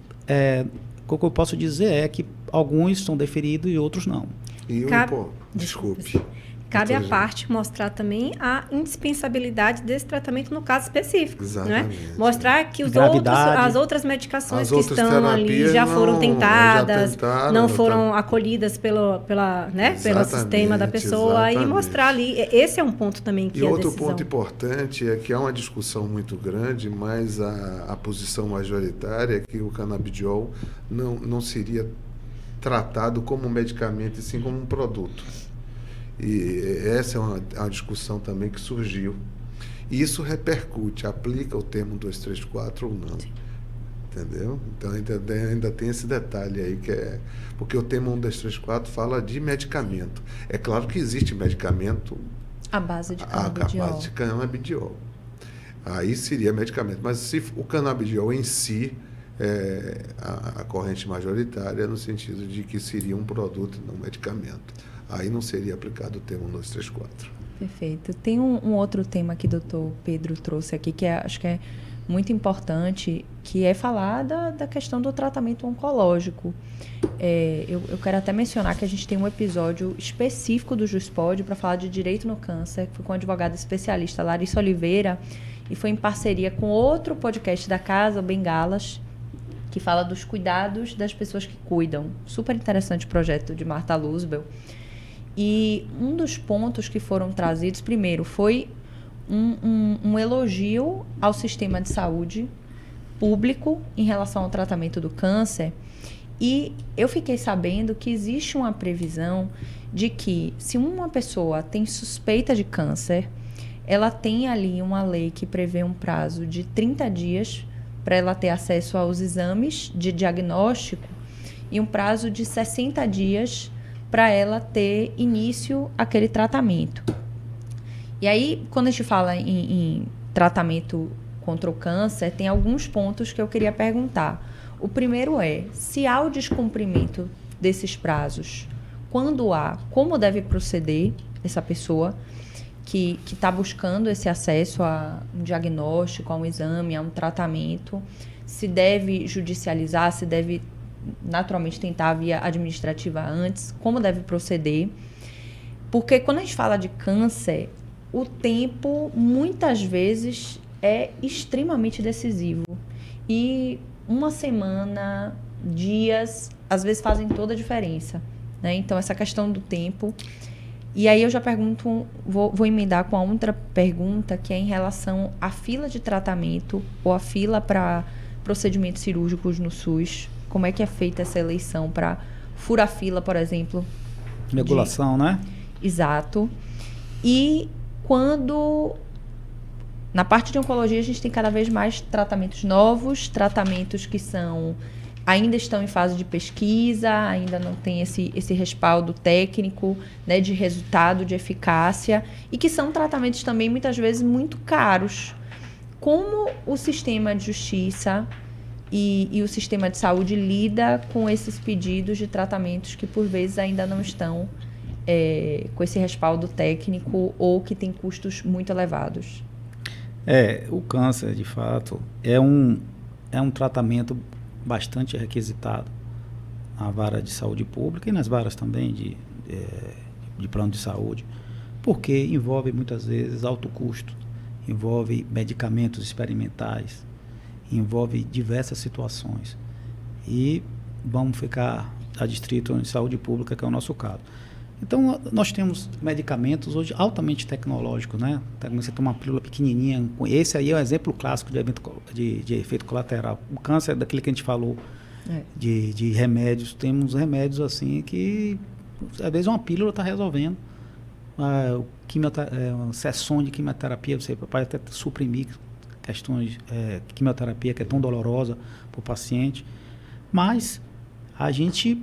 o que eu posso dizer é que alguns são deferidos e outros não. E desculpe. Cabe à parte mostrar também a indispensabilidade desse tratamento no caso específico. Exatamente. Não é? Mostrar que as outras medicações que estão ali já foram tentadas, não foram acolhidas pelo sistema da pessoa, e mostrar ali. Esse é um ponto também que e outro ponto importante é que há uma discussão muito grande, mas a posição majoritária é que o canabidiol não seria tratado como um medicamento, e sim como um produto. E essa é uma discussão também que surgiu. E isso repercute, aplica o termo 234 ou não. Sim. Entendeu? Então ainda tem esse detalhe aí, porque o termo 1234 fala de medicamento. É claro que existe medicamento à base de canabidiol. Aí seria medicamento. Mas se o canabidiol em si a corrente majoritária no sentido de que seria um produto e não um medicamento. Aí não seria aplicado o termo 234. Perfeito. Tem um outro tema que o doutor Pedro trouxe aqui, que acho que é muito importante, que é falar da questão do tratamento oncológico. Eu quero até mencionar que a gente tem um episódio específico do JusPod para falar de direito no câncer, que foi com a advogada especialista Larissa Oliveira, e foi em parceria com outro podcast da casa, Bengalas, que fala dos cuidados das pessoas que cuidam. Super interessante projeto de Marta Luzbel. E um dos pontos que foram trazidos, primeiro, foi um elogio ao sistema de saúde público em relação ao tratamento do câncer. E eu fiquei sabendo que existe uma previsão de que, se uma pessoa tem suspeita de câncer, ela tem ali uma lei que prevê um prazo de 30 dias para ela ter acesso aos exames de diagnóstico e um prazo de 60 dias para ela ter início àquele tratamento. E aí, quando a gente fala em tratamento contra o câncer, tem alguns pontos que eu queria perguntar. O primeiro é, se há o descumprimento desses prazos, quando há, como deve proceder essa pessoa que está buscando esse acesso a um diagnóstico, a um exame, a um tratamento, se deve judicializar, se deve naturalmente tentar a via administrativa antes, como deve proceder. Porque quando a gente fala de câncer, o tempo muitas vezes é extremamente decisivo. E uma semana, dias, às vezes fazem toda a diferença, né? Então, essa questão do tempo. E aí eu já pergunto, vou emendar com a outra pergunta, que é em relação à fila de tratamento ou a fila para procedimentos cirúrgicos no SUS. Como é que é feita essa eleição para furar fila, por exemplo? Regulação, né? Exato. E quando... Na parte de oncologia, a gente tem cada vez mais tratamentos novos, tratamentos que ainda estão em fase de pesquisa, ainda não tem esse respaldo técnico, né, de resultado, de eficácia, e que são tratamentos também, muitas vezes, muito caros. Como o sistema de justiça e o sistema de saúde lida com esses pedidos de tratamentos que, por vezes, ainda não estão com esse respaldo técnico ou que tem custos muito elevados? O câncer, de fato, é um tratamento bastante requisitado na vara de saúde pública e nas varas também de plano de saúde, porque envolve muitas vezes alto custo, envolve medicamentos experimentais, envolve diversas situações. E vamos ficar adstrito em saúde pública, que é o nosso caso. Então, nós temos medicamentos hoje altamente tecnológicos, né? Você toma uma pílula pequenininha. Esse aí é um exemplo clássico de efeito colateral. O câncer, daquele que a gente falou, de remédios. Temos remédios assim que, às vezes, uma pílula está resolvendo. Sessões de quimioterapia, você pode até suprimir questões de quimioterapia, que é tão dolorosa para o paciente. Mas a gente...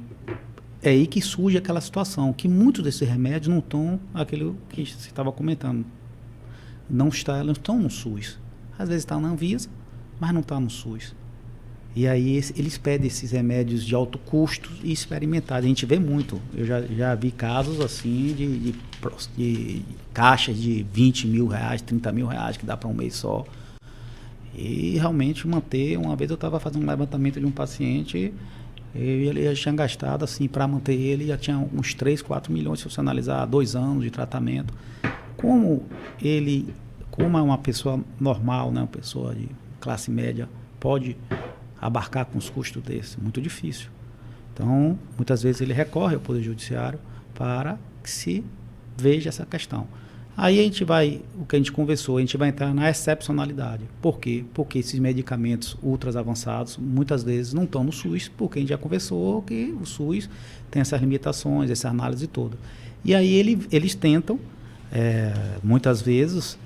É aí que surge aquela situação, que muitos desses remédios não estão, aquilo que você estava comentando, não estão no SUS. Às vezes está na Anvisa, mas não está no SUS. E aí eles pedem esses remédios de alto custo e experimentados. A gente vê muito. Eu já vi casos assim de caixas de 20 mil reais, 30 mil reais, que dá para um mês só. E realmente manter... Uma vez eu estava fazendo um levantamento de um paciente... Ele já tinha gastado, assim, para manter ele, já tinha uns 3, 4 milhões, se você analisar 2 anos de tratamento. Como é uma pessoa normal, né, uma pessoa de classe média, pode abarcar com os custos desse? Muito difícil. Então, muitas vezes ele recorre ao Poder Judiciário para que se veja essa questão. Aí o que a gente conversou, a gente vai entrar na excepcionalidade. Por quê? Porque esses medicamentos ultra avançados, muitas vezes não estão no SUS, porque a gente já conversou que o SUS tem essas limitações, essa análise toda. E aí eles tentam, muitas vezes,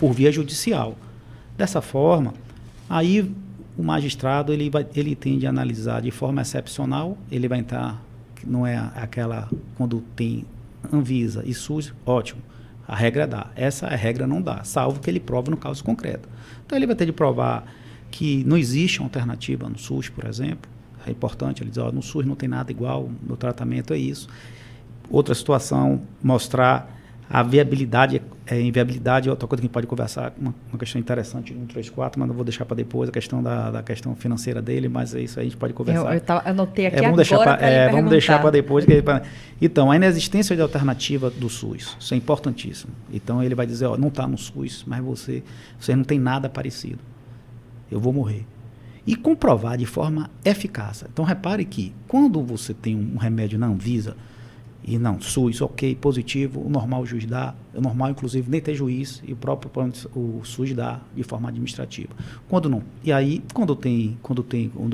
por via judicial. Dessa forma, aí o magistrado ele tende a analisar de forma excepcional, ele vai entrar, não é aquela quando tem Anvisa e SUS, ótimo. A regra dá. Essa regra não dá, salvo que ele prove no caso concreto. Então ele vai ter de provar que não existe uma alternativa no SUS, por exemplo. É importante ele dizer, no SUS não tem nada igual, no tratamento é isso. Outra situação, mostrar a viabilidade, inviabilidade, outra coisa que a gente pode conversar, uma questão interessante, 134, mas não vou deixar para depois, a questão da questão financeira dele, mas isso aí a gente pode conversar. Eu anotei aqui vamos vamos deixar para depois. Então, a inexistência de alternativa do SUS, isso é importantíssimo. Então, ele vai dizer, não está no SUS, mas você não tem nada parecido. Eu vou morrer. E comprovar de forma eficaz. Então, repare que, quando você tem um remédio na Anvisa, e não, SUS, ok, positivo, o normal o juiz dá, o normal inclusive nem ter juiz, e o SUS dá de forma administrativa. Quando não, e aí quando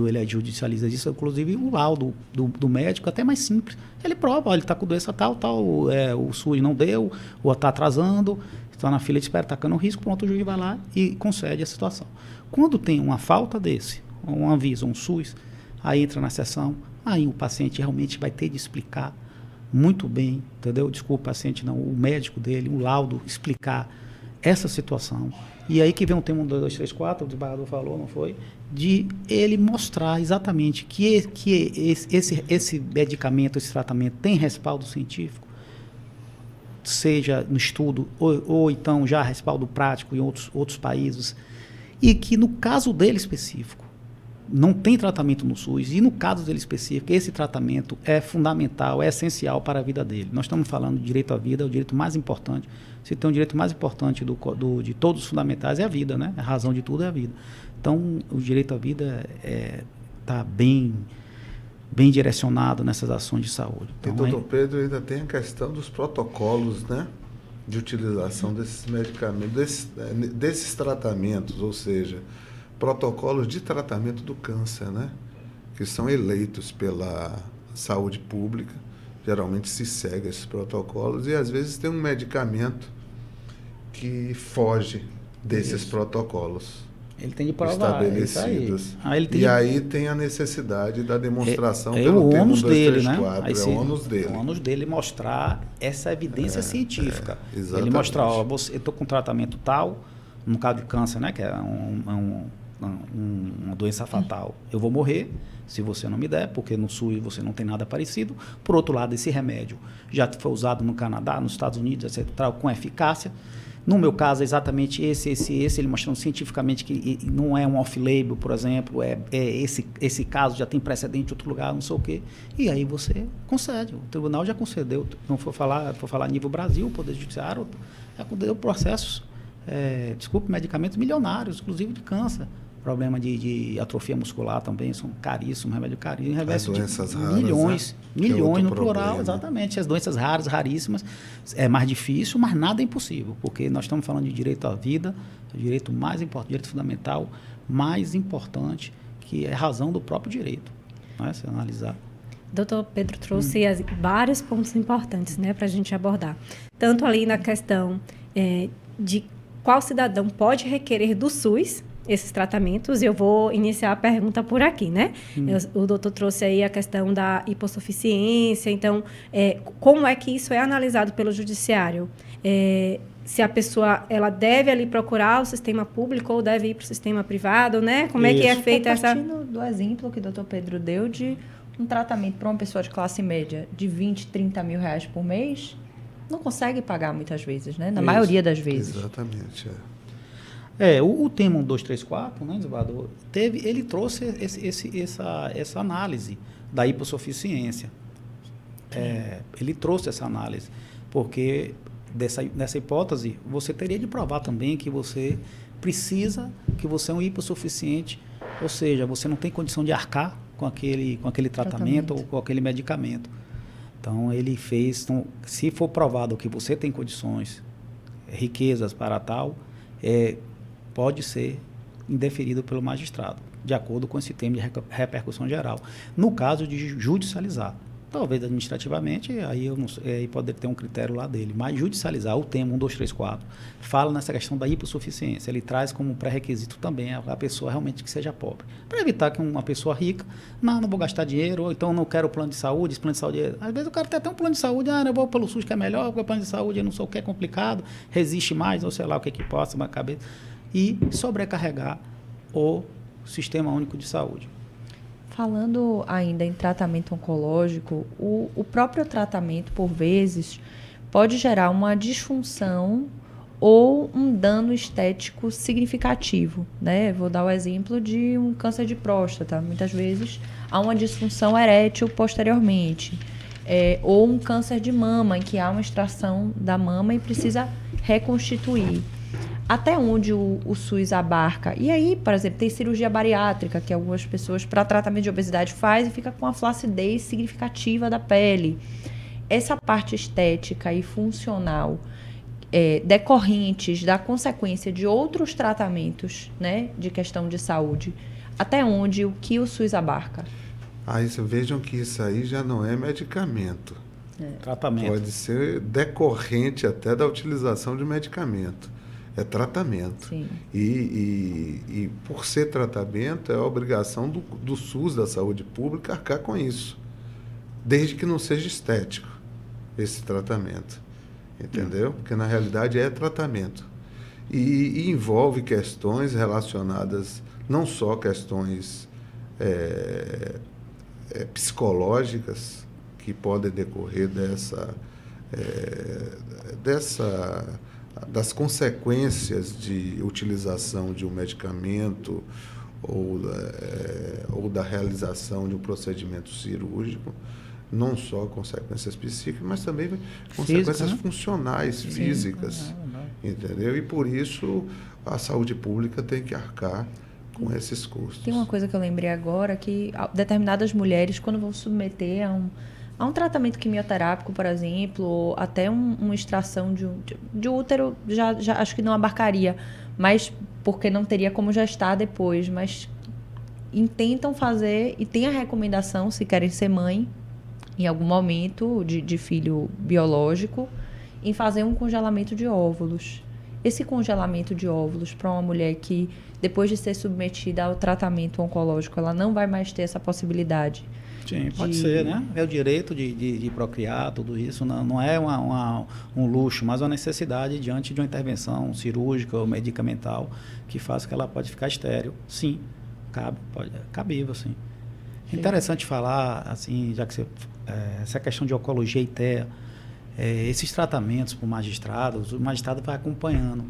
ele judicializa isso, inclusive o laudo do médico até mais simples, ele prova, ele está com doença tal, o SUS não deu, ou está atrasando, está na fila de espera, está ficando risco, pronto, o juiz vai lá e concede a situação. Quando tem uma falta desse, um aviso, um SUS, aí entra na sessão, aí o paciente realmente vai ter de explicar muito bem, entendeu? Desculpa o paciente, não, o médico dele, o laudo, explicar essa situação. E aí que vem o tema 1, 2, 3, 4, o desembargador falou, não foi? De ele mostrar exatamente que esse medicamento, esse tratamento tem respaldo científico, seja no estudo, ou então já respaldo prático em outros países, e que no caso dele específico, não tem tratamento no SUS, e no caso dele específico, esse tratamento é fundamental, é essencial para a vida dele. Nós estamos falando de direito à vida, é o direito mais importante. Se tem um direito mais importante de todos os fundamentais, é a vida, né? A razão de tudo é a vida. Então, o direito à vida está bem direcionado nessas ações de saúde. Então, e, doutor Pedro, ainda tem a questão dos protocolos, né? De utilização desses medicamentos, desses tratamentos, ou seja, protocolos de tratamento do câncer, né? Que são eleitos pela saúde pública. Geralmente se segue esses protocolos e às vezes tem um medicamento que foge desses protocolos. Ele tem de provar estabelecidos. Aí tem a necessidade da demonstração pelo o ônus dele, né? É o ônus dele. O ônus dele mostrar essa evidência científica. Exatamente. Ele mostrar, eu estou com tratamento tal, no caso de câncer, né? Que é uma doença fatal. Eu vou morrer se você não me der, porque no SUS você não tem nada parecido. Por outro lado, esse remédio já foi usado no Canadá, nos Estados Unidos, etc., com eficácia. No meu caso, é exatamente esse, ele mostrando cientificamente que não é um off-label, por exemplo, esse caso já tem precedente em outro lugar, não sei o quê. E aí você concede. O tribunal já concedeu, não for falar a nível Brasil, o Poder Judiciário já concedeu processos, medicamentos milionários, inclusive de câncer, problema de atrofia muscular também, são caríssimos, remédio caríssimo, reveste doenças raras, milhões, né? milhões no plural, problema. exatamente. As doenças raras, raríssimas, é mais difícil, mas nada é impossível, porque nós estamos falando de direito à vida, o direito mais importante, direito fundamental mais importante, que é a razão do próprio direito, né? Se analisar. Doutor Pedro trouxe vários pontos importantes, né, para a gente abordar. Tanto ali na questão de qual cidadão pode requerer do SUS esses tratamentos. Eu vou iniciar a pergunta por aqui, né? O doutor trouxe aí a questão da hipossuficiência. Então, como é que isso é analisado pelo judiciário? Se a pessoa ela deve ali procurar o sistema público ou deve ir para o sistema privado, né? Como é que é feita essa... Partindo do exemplo que o doutor Pedro deu de um tratamento para uma pessoa de classe média de 20, 30 mil reais por mês, não consegue pagar muitas vezes, né? Na maioria das vezes. Exatamente, O tema 1234, né, desembargador, ele trouxe essa análise da hipossuficiência. Ele trouxe essa análise, porque nessa hipótese, você teria de provar também que você precisa, que você é um hipossuficiente, ou seja, você não tem condição de arcar com aquele tratamento ou com aquele medicamento. Então, ele fez, se for provado que você tem condições, riquezas para tal, pode ser indeferido pelo magistrado, de acordo com esse tema de repercussão geral. No caso de judicializar, talvez administrativamente, aí eu não sei, aí pode ter um critério lá dele, mas judicializar o tema 1234 fala nessa questão da hipossuficiência. Ele traz como pré-requisito também a pessoa realmente que seja pobre, para evitar que uma pessoa rica, não vou gastar dinheiro, ou então não quero plano de saúde, esse plano de saúde, às vezes o cara tem até um plano de saúde, eu vou pelo SUS que é melhor, porque o plano de saúde eu não sei o que é complicado, resiste mais, ou sei lá o que possa, uma cabeça, e sobrecarregar o Sistema Único de Saúde. Falando ainda em tratamento oncológico, o próprio tratamento, por vezes, pode gerar uma disfunção ou um dano estético significativo, né? Vou dar o exemplo de um câncer de próstata. Muitas vezes há uma disfunção erétil posteriormente. Ou um câncer de mama, em que há uma extração da mama e precisa reconstituir. Até onde o SUS abarca? E aí, por exemplo, tem cirurgia bariátrica, que algumas pessoas, para tratamento de obesidade, faz e fica com uma flacidez significativa da pele. Essa parte estética e funcional, decorrentes da consequência de outros tratamentos, né, de questão de saúde, até onde o que o SUS abarca? Vejam que isso aí já não é medicamento. Tratamento. Pode ser decorrente até da utilização de medicamento. É tratamento. Sim. E por ser tratamento, é a obrigação do SUS, da saúde pública, arcar com isso. Desde que não seja estético esse tratamento. Entendeu? Porque, na realidade, é tratamento. E envolve questões relacionadas, não só questões psicológicas, que podem decorrer das consequências de utilização de um medicamento ou da realização de um procedimento cirúrgico, não só consequências psíquicas, mas também consequências funcionais, físicas, entendeu? E por isso a saúde pública tem que arcar com esses custos. Tem uma coisa que eu lembrei agora, que determinadas mulheres, quando vão submeter a um tratamento quimioterápico, por exemplo, ou até uma extração de útero, já acho que não abarcaria, mas porque não teria como gestar depois, mas intentam fazer, e tem a recomendação, se querem ser mãe, em algum momento de filho biológico, em fazer um congelamento de óvulos. Esse congelamento de óvulos para uma mulher que, depois de ser submetida ao tratamento oncológico, ela não vai mais ter essa possibilidade. Sim, pode ser, né? É o direito de procriar, tudo isso. Não é um luxo, mas uma necessidade diante de uma intervenção cirúrgica ou medicamental que faz que ela pode ficar estéril. Sim, cabível, sim. Interessante falar, assim, já que essa questão de oncologia e TEA, esses tratamentos para o magistrado vai acompanhando.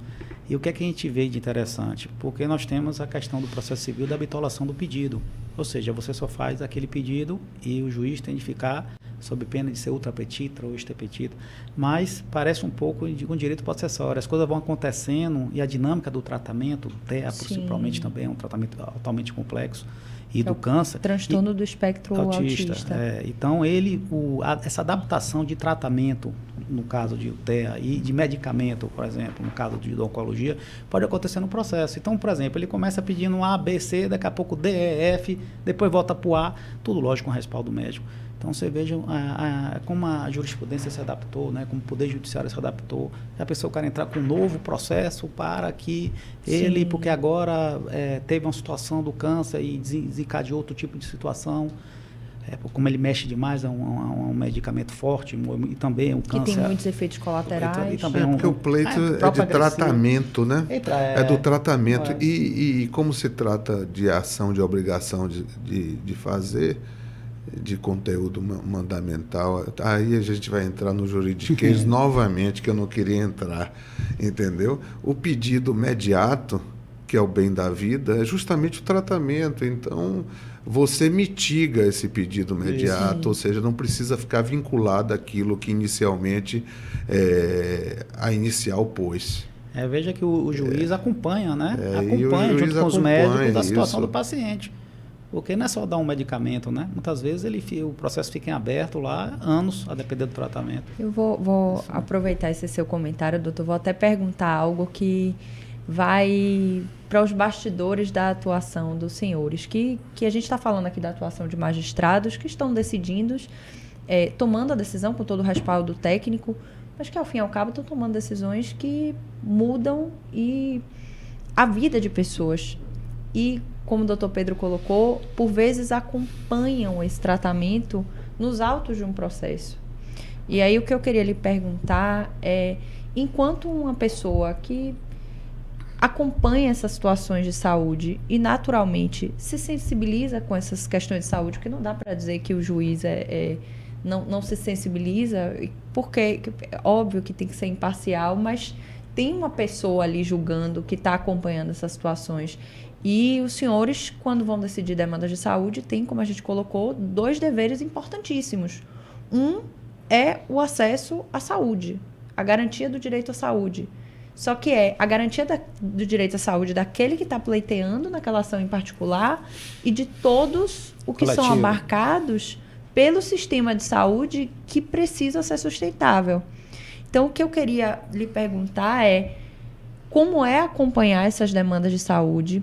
E o que é que a gente vê de interessante? Porque nós temos a questão do processo civil da bitolação do pedido. Ou seja, você só faz aquele pedido e o juiz tem de ficar sob pena de ser ultrapetita ou extrapetita, mas parece um pouco de um direito possessório. As coisas vão acontecendo e a dinâmica do tratamento, TEA principalmente também é um tratamento altamente complexo, e do câncer. Transtorno do espectro autista. Então, essa adaptação de tratamento, no caso de TEA, e de medicamento, por exemplo, no caso de oncologia, pode acontecer no processo. Então, por exemplo, ele começa pedindo um A, B, C, daqui a pouco D, E, F, depois volta para o A, tudo lógico com respaldo médico. Então, você veja como a jurisprudência se adaptou, né? Como o Poder Judiciário se adaptou. A pessoa quer entrar com um novo processo para que ele, porque agora teve uma situação do câncer e desencadeou outro tipo de situação, como ele mexe demais, é um medicamento forte e também o câncer... Que tem muitos efeitos colaterais. E também porque o pleito é de tratamento, né? É do tratamento. E como se trata de ação, de obrigação de fazer... de conteúdo mandamental, aí a gente vai entrar no juridiquês novamente, que eu não queria entrar, entendeu? O pedido imediato, que é o bem da vida, é justamente o tratamento. Então, você mitiga esse pedido imediato, ou seja, não precisa ficar vinculado àquilo que inicialmente a inicial pôs. Veja que o juiz acompanha, né? Acompanha junto com os médicos da situação do paciente. Porque não é só dar um medicamento, né? Muitas vezes o processo fica em aberto lá anos, a depender do tratamento. Eu vou aproveitar esse seu comentário, doutor. Vou até perguntar algo que vai para os bastidores da atuação dos senhores. Que a gente está falando aqui da atuação de magistrados que estão decidindo, tomando a decisão com todo o respaldo técnico, mas que ao fim e ao cabo estão tomando decisões que mudam a vida de pessoas. E como o doutor Pedro colocou, por vezes acompanham esse tratamento nos autos de um processo. E aí o que eu queria lhe perguntar é, enquanto uma pessoa que acompanha essas situações de saúde e naturalmente se sensibiliza com essas questões de saúde, porque não dá para dizer que o juiz não se sensibiliza, porque é óbvio que tem que ser imparcial, mas tem uma pessoa ali julgando que está acompanhando essas situações. E os senhores, quando vão decidir demandas de saúde, têm, como a gente colocou, 2 deveres importantíssimos. Um é o acesso à saúde, a garantia do direito à saúde. Só que a garantia do direito à saúde daquele que está pleiteando naquela ação em particular e de todos o que são abarcados pelo sistema de saúde que precisa ser sustentável. Então, o que eu queria lhe perguntar é como é acompanhar essas demandas de saúde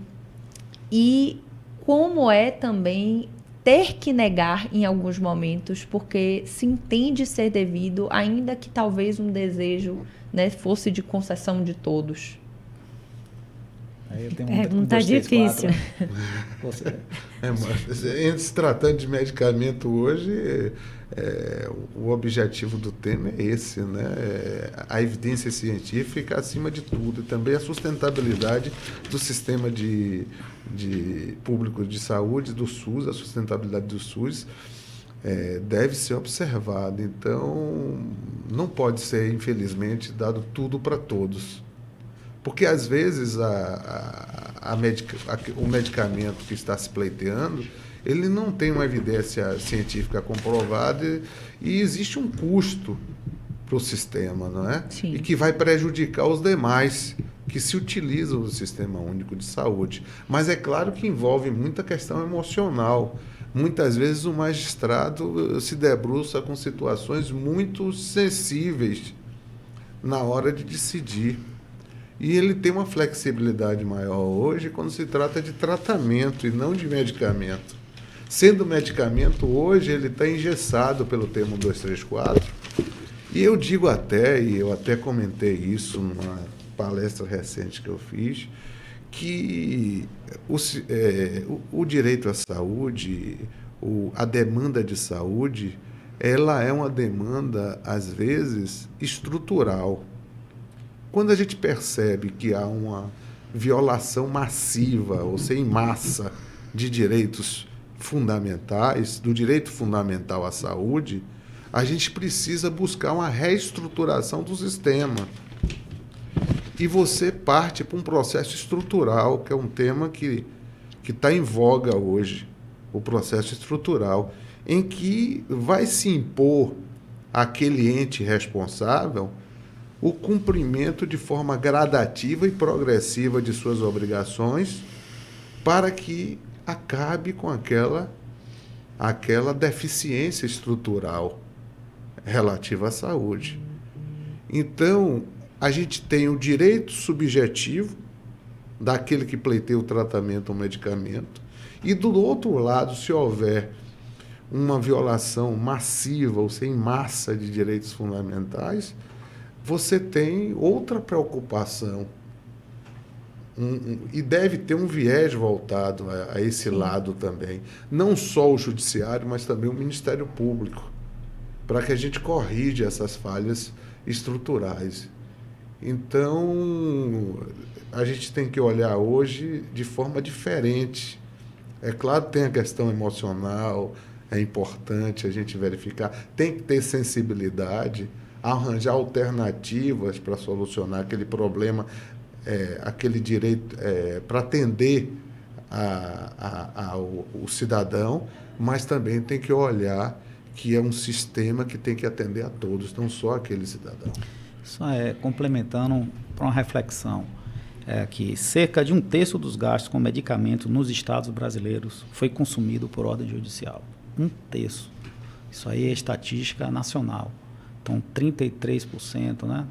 e como é também ter que negar em alguns momentos, porque se entende ser devido, ainda que talvez um desejo, né, fosse de concessão de todos. Aí eu tenho pergunta difícil. Em se tratando de medicamento hoje, o objetivo do tema é esse, né? A evidência científica acima de tudo, e também a sustentabilidade do sistema de público de saúde, do SUS, a sustentabilidade do SUS deve ser observada. Então, não pode ser, infelizmente, dado tudo para todos. Porque, às vezes, o medicamento que está se pleiteando, ele não tem uma evidência científica comprovada e existe um custo para o sistema, não é? Sim. E que vai prejudicar os demais que se utilizam do Sistema Único de Saúde. Mas é claro que envolve muita questão emocional. Muitas vezes o magistrado se debruça com situações muito sensíveis na hora de decidir. E ele tem uma flexibilidade maior hoje quando se trata de tratamento e não de medicamento. Sendo medicamento, hoje ele está engessado pelo termo 234. E eu digo e eu até comentei isso numa palestra recente que eu fiz, que o direito à saúde, a demanda de saúde, ela é uma demanda, às vezes, estrutural. Quando a gente percebe que há uma violação massiva, ou seja, em massa, de direitos fundamentais, do direito fundamental à saúde, a gente precisa buscar uma reestruturação do sistema. E você parte para um processo estrutural, que é um tema que está em voga hoje, o processo estrutural. em que vai se impor àquele ente responsável o cumprimento de forma gradativa e progressiva de suas obrigações para que acabe com aquela deficiência estrutural relativa à saúde. Então, a gente tem o direito subjetivo daquele que pleiteia o tratamento ou medicamento, e do outro lado, se houver uma violação massiva ou sem massa de direitos fundamentais, você tem outra preocupação. E deve ter um viés voltado a esse lado também. Não só o judiciário, mas também o Ministério Público, para que a gente corrija essas falhas estruturais. Então, a gente tem que olhar hoje de forma diferente. É claro que tem a questão emocional, é importante a gente verificar, tem que ter sensibilidade, arranjar alternativas para solucionar aquele problema, aquele direito, para atender o cidadão, mas também tem que olhar que é um sistema que tem que atender a todos, não só aquele cidadão. Só complementando para uma reflexão, que cerca de 1/3 dos gastos com medicamentos nos estados brasileiros foi consumido por ordem judicial. 1/3. Isso aí é estatística nacional. Então, 33%, né,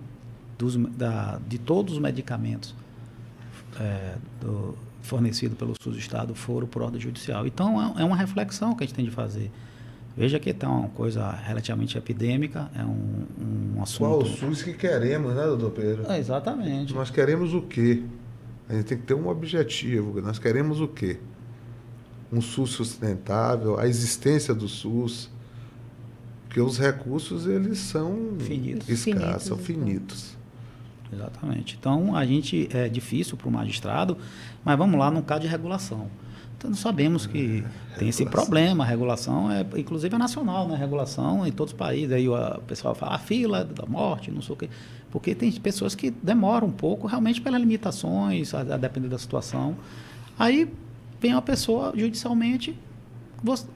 de todos os medicamentos fornecidos pelo SUS do Estado foram por ordem judicial. Então, é uma reflexão que a gente tem de fazer. Veja que está uma coisa relativamente epidêmica, é um assunto... Qual o SUS que queremos, né, doutor Pedro? Exatamente. Nós queremos o quê? A gente tem que ter um objetivo. Nós queremos o quê? Um SUS sustentável, a existência do SUS, porque os recursos, eles são escassos, são finitos. Exatamente. Então, é difícil para o magistrado, mas vamos lá, num caso de regulação. Então, nós sabemos que tem esse problema, a regulação inclusive é nacional, né? A regulação em todos os países. Aí o pessoal fala, a fila da morte, não sei o quê. Porque tem pessoas que demoram um pouco, realmente pelas limitações, a depender da situação. Aí vem uma pessoa, judicialmente,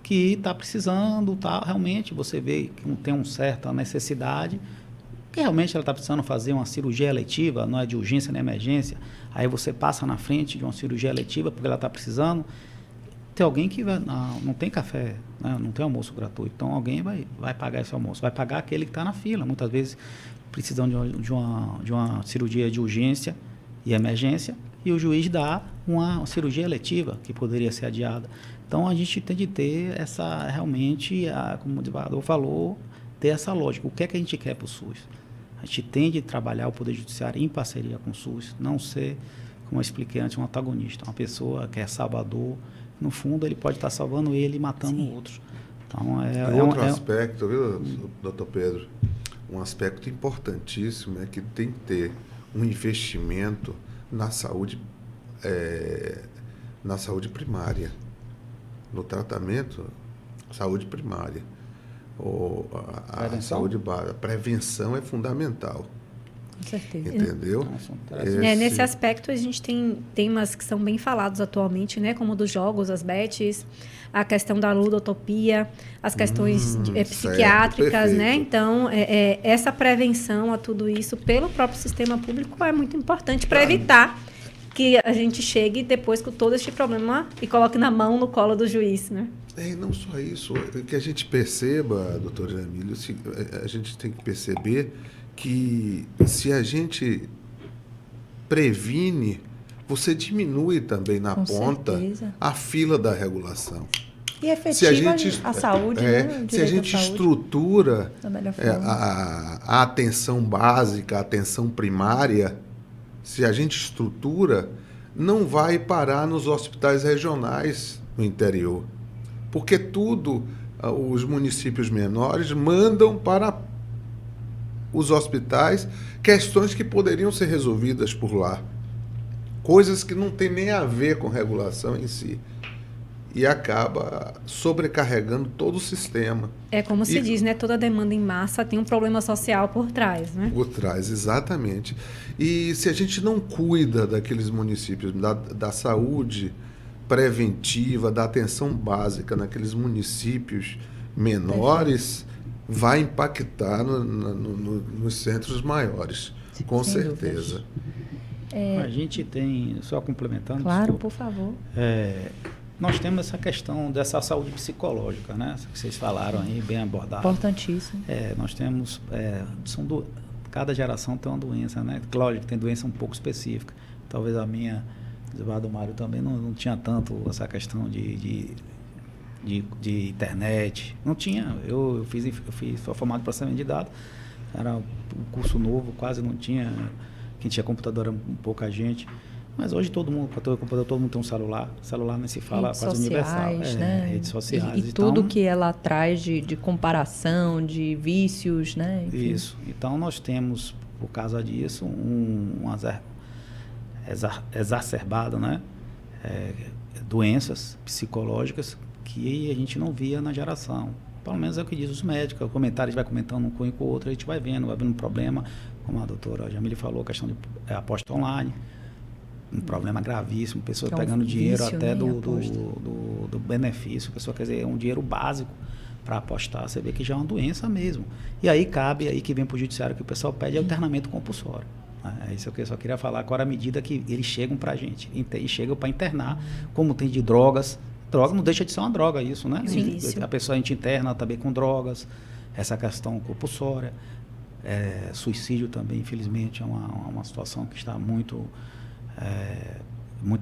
que está precisando, realmente você vê que tem uma certa necessidade, que realmente ela está precisando fazer uma cirurgia eletiva, não é de urgência nem emergência, aí você passa na frente de uma cirurgia eletiva porque ela está precisando. Tem alguém que não tem café, né? Não tem almoço gratuito, então alguém vai pagar esse almoço, vai pagar aquele que está na fila, muitas vezes precisando de uma cirurgia de urgência e emergência, e o juiz dá uma cirurgia eletiva que poderia ser adiada. Então a gente tem de ter realmente, como o desembargador falou, ter essa lógica. O que é que a gente quer para o SUS? A gente tem de trabalhar o Poder Judiciário em parceria com o SUS, não ser, como eu expliquei antes, um antagonista, uma pessoa que é salvador. No fundo, ele pode estar salvando ele e matando outros. Então, outro aspecto, viu, doutor Pedro? Um aspecto importantíssimo é que tem que ter um investimento na saúde primária, no tratamento, saúde primária. A prevenção é fundamental. Com certeza. Entendeu? Nesse aspecto, a gente tem temas que são bem falados atualmente, né? Como dos jogos, as bets, a questão da ludotopia, as questões psiquiátricas, né? Então, essa prevenção a tudo isso pelo próprio sistema público é muito importante para evitar que a gente chegue depois com todo este problema e coloque na mão, no colo do juiz, né? E não só isso, que a gente perceba, doutor Jamílio, a gente tem que perceber que se a gente previne, você diminui também na ponta a fila da regulação. E efetiva a saúde, né? Se a gente estrutura a atenção básica, a atenção primária, se a gente estrutura, não vai parar nos hospitais regionais no interior. Porque os municípios menores mandam para os hospitais questões que poderiam ser resolvidas por lá. Coisas que não tem nem a ver com regulação em si. E acaba sobrecarregando todo o sistema. É como se diz, né? Toda demanda em massa tem um problema social por trás, né? Por trás, exatamente. E se a gente não cuida daqueles municípios, da saúde preventiva, da atenção básica naqueles municípios menores vai impactar nos centros maiores, com certeza. A gente tem, só complementando... Claro, desculpa, por favor. nós temos essa questão dessa saúde psicológica, né? Que vocês falaram aí, bem abordado. Importantíssimo. Nós temos... cada geração tem uma doença, né? Claro que tem doença um pouco específica. Talvez a minha, do Mário também, não tinha tanto essa questão de internet. Não tinha. Eu sou formado em processamento de dados. Era um curso novo, quase não tinha. Quem tinha computador era pouca gente. Mas hoje todo mundo, para ter computador, todo mundo tem um celular. Celular nem se fala, redes quase sociais, universal. né? Redes sociais. E tudo que ela traz de comparação, de vícios, né? Enfim. Isso. Então, nós temos, por causa disso, uma exacerbada, né? Doenças psicológicas que a gente não via na geração. Pelo menos é o que diz os médicos. O comentário, a gente vai comentando um com o outro, a gente vai vendo um problema, como a doutora Jamile falou, a questão de aposta online. Um problema gravíssimo, pessoas pegando dinheiro até do benefício, pessoa quer dizer, um dinheiro básico para apostar, você vê que já é uma doença mesmo. E aí que vem para o judiciário, que o pessoal pede internamento compulsório. É isso que eu só queria falar, agora à medida que eles chegam para a gente, e chegam para internar, como tem de droga não deixa de ser uma droga isso, né? Sim. A pessoa a gente interna também com drogas, essa questão compulsória, suicídio também, infelizmente, é uma situação que está muito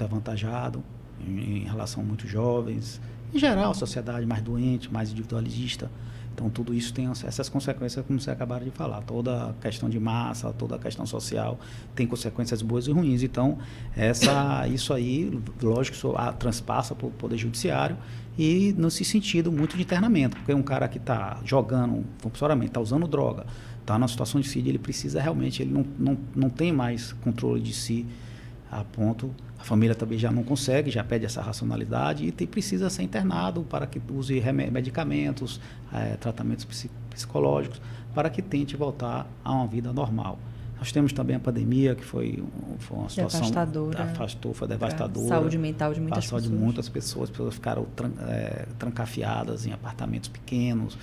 avantajado em relação a muitos jovens. Em geral, a sociedade mais doente, mais individualista. Então, tudo isso tem essas consequências, como vocês acabaram de falar. Toda a questão de massa, toda a questão social tem consequências boas e ruins. Então, isso aí, lógico, transpassa para o Poder Judiciário e nesse sentido muito de internamento. Porque um cara que está jogando compulsoriamente, está usando droga, está numa situação de suicídio, ele precisa realmente, ele não tem mais controle de si, a ponto, a família também já não consegue, já pede essa racionalidade e precisa ser internado para que use medicamentos, tratamentos psicológicos, para que tente voltar a uma vida normal. Nós temos também a pandemia, que foi uma situação... Foi devastadora. Saúde mental de muitas pessoas. A saúde de muitas pessoas ficaram trancafiadas em apartamentos pequenos,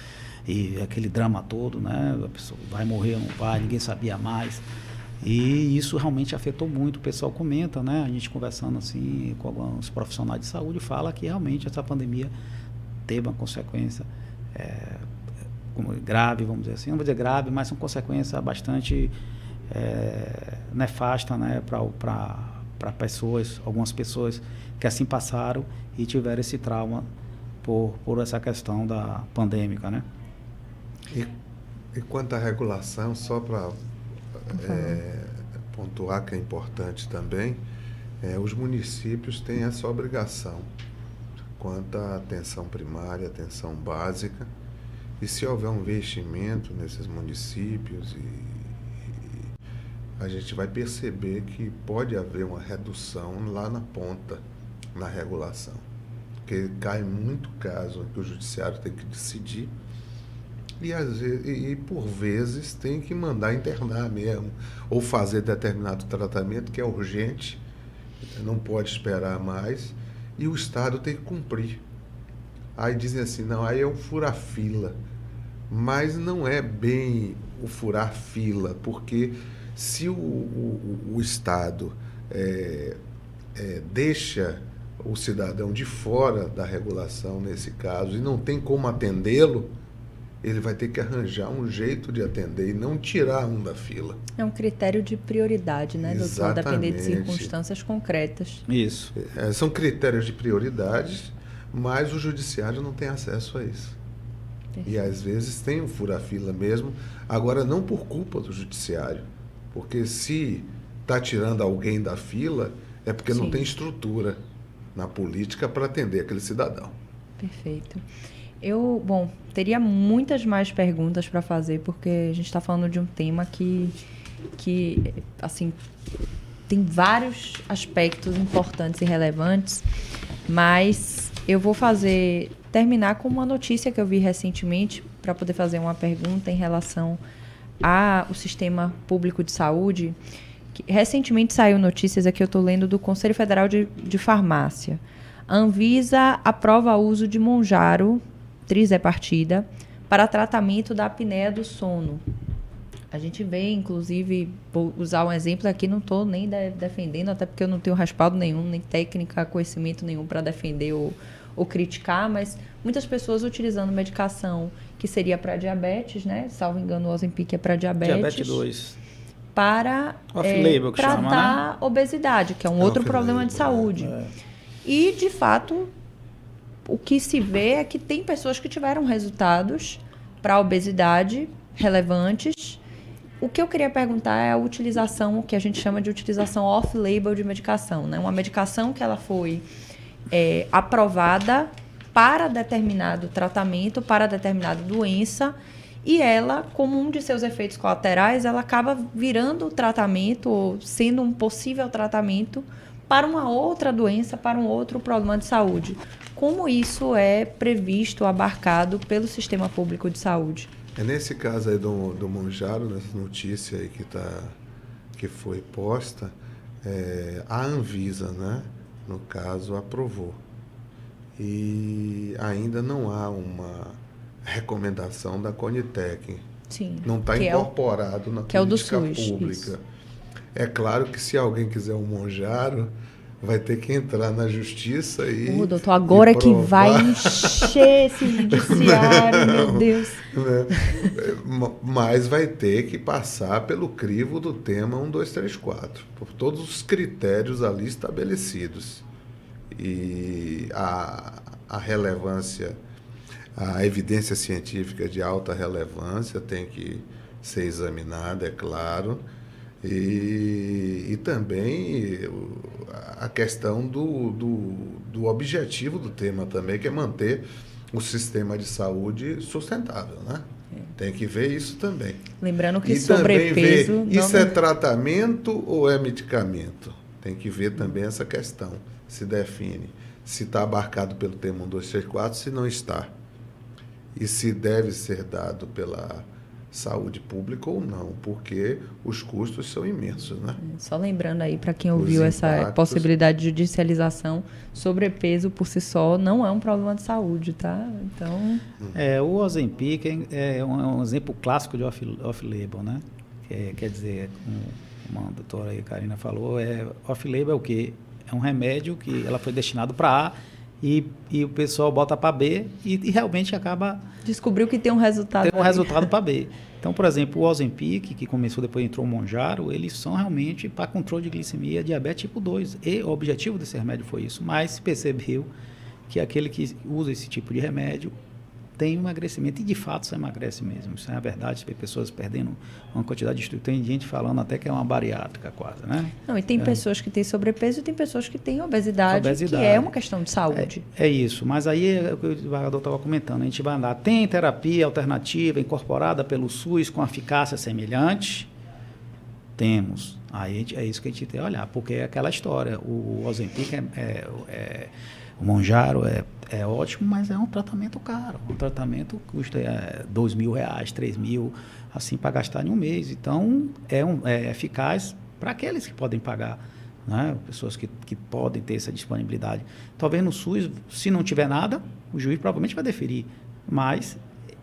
e aquele drama todo, né? A pessoa vai morrer ou não vai, ninguém sabia mais. E isso realmente afetou muito. O pessoal comenta, né? A gente conversando assim com alguns profissionais de saúde, fala que realmente essa pandemia teve uma consequência grave, vamos dizer assim. Não vou dizer grave, mas uma consequência bastante nefasta, né? Para pessoas, algumas pessoas que assim passaram e tiveram esse trauma por essa questão da pandêmica, né? E quanto à regulação, só para pontuar que é importante também, os municípios têm essa obrigação quanto à atenção primária, atenção básica, e se houver um investimento nesses municípios, a gente vai perceber que pode haver uma redução lá na ponta, na regulação, porque cai muito caso que o judiciário tem que decidir, e por vezes tem que mandar internar mesmo, ou fazer determinado tratamento que é urgente, não pode esperar mais, e o Estado tem que cumprir. Aí dizem assim, não, aí é um furar-fila, mas não é bem o furar-fila, porque se o Estado deixa o cidadão de fora da regulação nesse caso e não tem como atendê-lo, ele vai ter que arranjar um jeito de atender e não tirar um da fila. É um critério de prioridade, né, doutor? Depender de circunstâncias concretas. Isso. São critérios de prioridade, mas o judiciário não tem acesso a isso. Perfeito. E às vezes tem um fura-fila mesmo, agora não por culpa do judiciário, porque se está tirando alguém da fila, é porque não tem estrutura na política para atender aquele cidadão. Perfeito. Teria muitas mais perguntas para fazer, porque a gente está falando de um tema que, assim, tem vários aspectos importantes e relevantes, mas eu vou terminar com uma notícia que eu vi recentemente, para poder fazer uma pergunta em relação ao sistema público de saúde. Recentemente saiu notícias, aqui eu estou lendo, do Conselho Federal de Farmácia. A Anvisa aprova o uso de Mounjaro trizepartida para tratamento da apneia do sono. A gente vê, inclusive, vou usar um exemplo aqui, não estou nem defendendo, até porque eu não tenho respaldo nenhum, nem técnica, conhecimento nenhum para defender ou criticar, mas muitas pessoas utilizando medicação que seria para diabetes, né? Salvo engano, o Ozempic é para diabetes. Diabetes 2. Para Off-label que chama, tratar obesidade, que é um outro problema de saúde. E, de fato, o que se vê é que tem pessoas que tiveram resultados para a obesidade relevantes. O que eu queria perguntar é a utilização, o que a gente chama de utilização off-label de medicação, né? Uma medicação que ela foi aprovada para determinado tratamento, para determinada doença, e ela, como um de seus efeitos colaterais, ela acaba virando o tratamento, ou sendo um possível tratamento para uma outra doença, para um outro problema de saúde. Como isso é previsto, abarcado pelo sistema público de saúde? Nesse caso aí do Mounjaro, nessa notícia aí que foi posta, a Anvisa, né, no caso, aprovou. E ainda não há uma recomendação da Conitec. Sim. Não está incorporado na política pública. Isso. É claro que se alguém quiser um Mounjaro, vai ter que entrar na justiça e doutor, agora e que vai encher esse judiciário, meu Deus. Mas vai ter que passar pelo crivo do tema 1, 2, 3, 4, por todos os critérios ali estabelecidos. E a relevância, a evidência científica de alta relevância tem que ser examinada, é claro. E também a questão do objetivo do tema também, que é manter o sistema de saúde sustentável, né? Tem que ver isso também. Lembrando que e sobrepeso... Também ver, isso é tratamento ou é medicamento? Tem que ver também essa questão. Se define se está abarcado pelo tema 1, 2, 3, 4, se não está. E se deve ser dado pela saúde pública ou não, porque os custos são imensos, né? Só lembrando aí, para quem ouviu essa possibilidade de judicialização, sobrepeso por si só não é um problema de saúde, tá? Então... O Ozempic é um exemplo clássico de off-label, né? Quer dizer, como a doutora aí, Karina falou, off-label é o quê? É um remédio que ela foi destinado para A e o pessoal bota para B e realmente acaba... Descobriu que tem um resultado. Tem um resultado para B. Então, por exemplo, o Ozempic, que começou, depois entrou o Mounjaro, eles são realmente para controle de glicemia, diabetes tipo 2. E o objetivo desse remédio foi isso. Mas se percebeu que aquele que usa esse tipo de remédio tem um emagrecimento. E, de fato, isso emagrece mesmo. Isso é a verdade. Você vê pessoas perdendo uma quantidade de estudo. Tem gente falando até que é uma bariátrica quase, né? Não, e tem pessoas que têm sobrepeso e tem pessoas que têm obesidade, que é uma questão de saúde. É isso. Mas aí, é o que o desembargador estava comentando, a gente vai andar. Tem terapia alternativa incorporada pelo SUS com eficácia semelhante? Temos. Aí é isso que a gente tem que olhar, porque é aquela história. O Ozempic o Mounjaro é ótimo, mas é um tratamento caro. Um tratamento que custa R$2.000, R$3.000, assim, para gastar em um mês. Então, é eficaz para aqueles que podem pagar, né? Pessoas que podem ter essa disponibilidade. Talvez no SUS, se não tiver nada, o juiz provavelmente vai deferir. Mas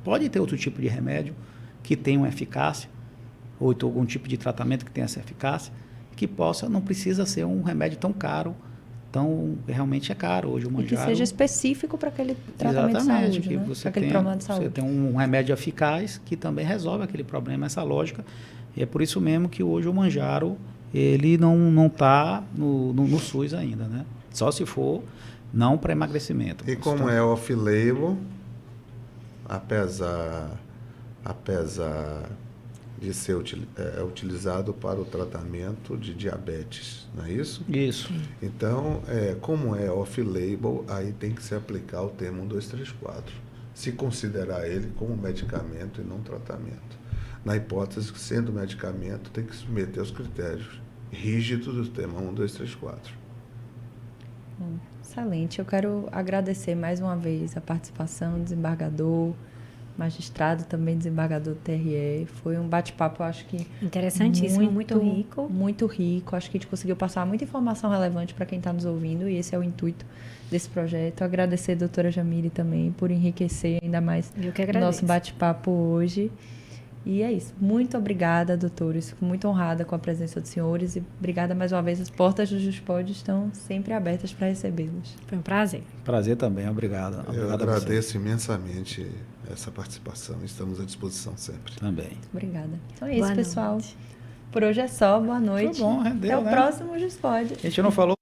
pode ter outro tipo de remédio que tenha uma eficácia, ou então algum tipo de tratamento que tenha essa eficácia, que não precisa ser um remédio tão caro. Então, realmente é caro hoje o Mounjaro. E que seja específico para aquele tratamento de saúde, né? Para aquele problema de saúde. Você tem um remédio eficaz que também resolve aquele problema, essa lógica. E é por isso mesmo que hoje o Mounjaro, ele não está no SUS ainda, né? Só se for não para emagrecimento. E como é off-label, apesar de ser utilizado para o tratamento de diabetes, não é isso? Isso. Então, como é off-label, aí tem que se aplicar o termo 1, 2, 3, 4. Se considerar ele como medicamento e não tratamento. Na hipótese que, sendo medicamento, tem que submeter aos critérios rígidos do tema 1, 2, 3, 4. Excelente. Eu quero agradecer mais uma vez a participação do desembargador, magistrado, também desembargador do TRE. Foi um bate-papo, eu acho que Interessantíssimo, muito rico. Muito rico. Acho que a gente conseguiu passar muita informação relevante para quem está nos ouvindo, e esse é o intuito desse projeto. Agradecer a doutora Jamile também por enriquecer ainda mais Eu que o agradeço. nosso bate-papo hoje. E é isso. Muito obrigada, doutores. Fico muito honrada com a presença dos senhores e obrigada mais uma vez. As portas do JustPod estão sempre abertas para recebê-los. Foi um prazer. Prazer também, obrigado. Eu Obrigado a você agradeço imensamente essa participação. Estamos à disposição sempre. também. Obrigada. Então é isso, Boa pessoal. noite. Por hoje é só. Boa noite. Foi bom, rendeu, Até o né? próximo JustPod. A gente não falou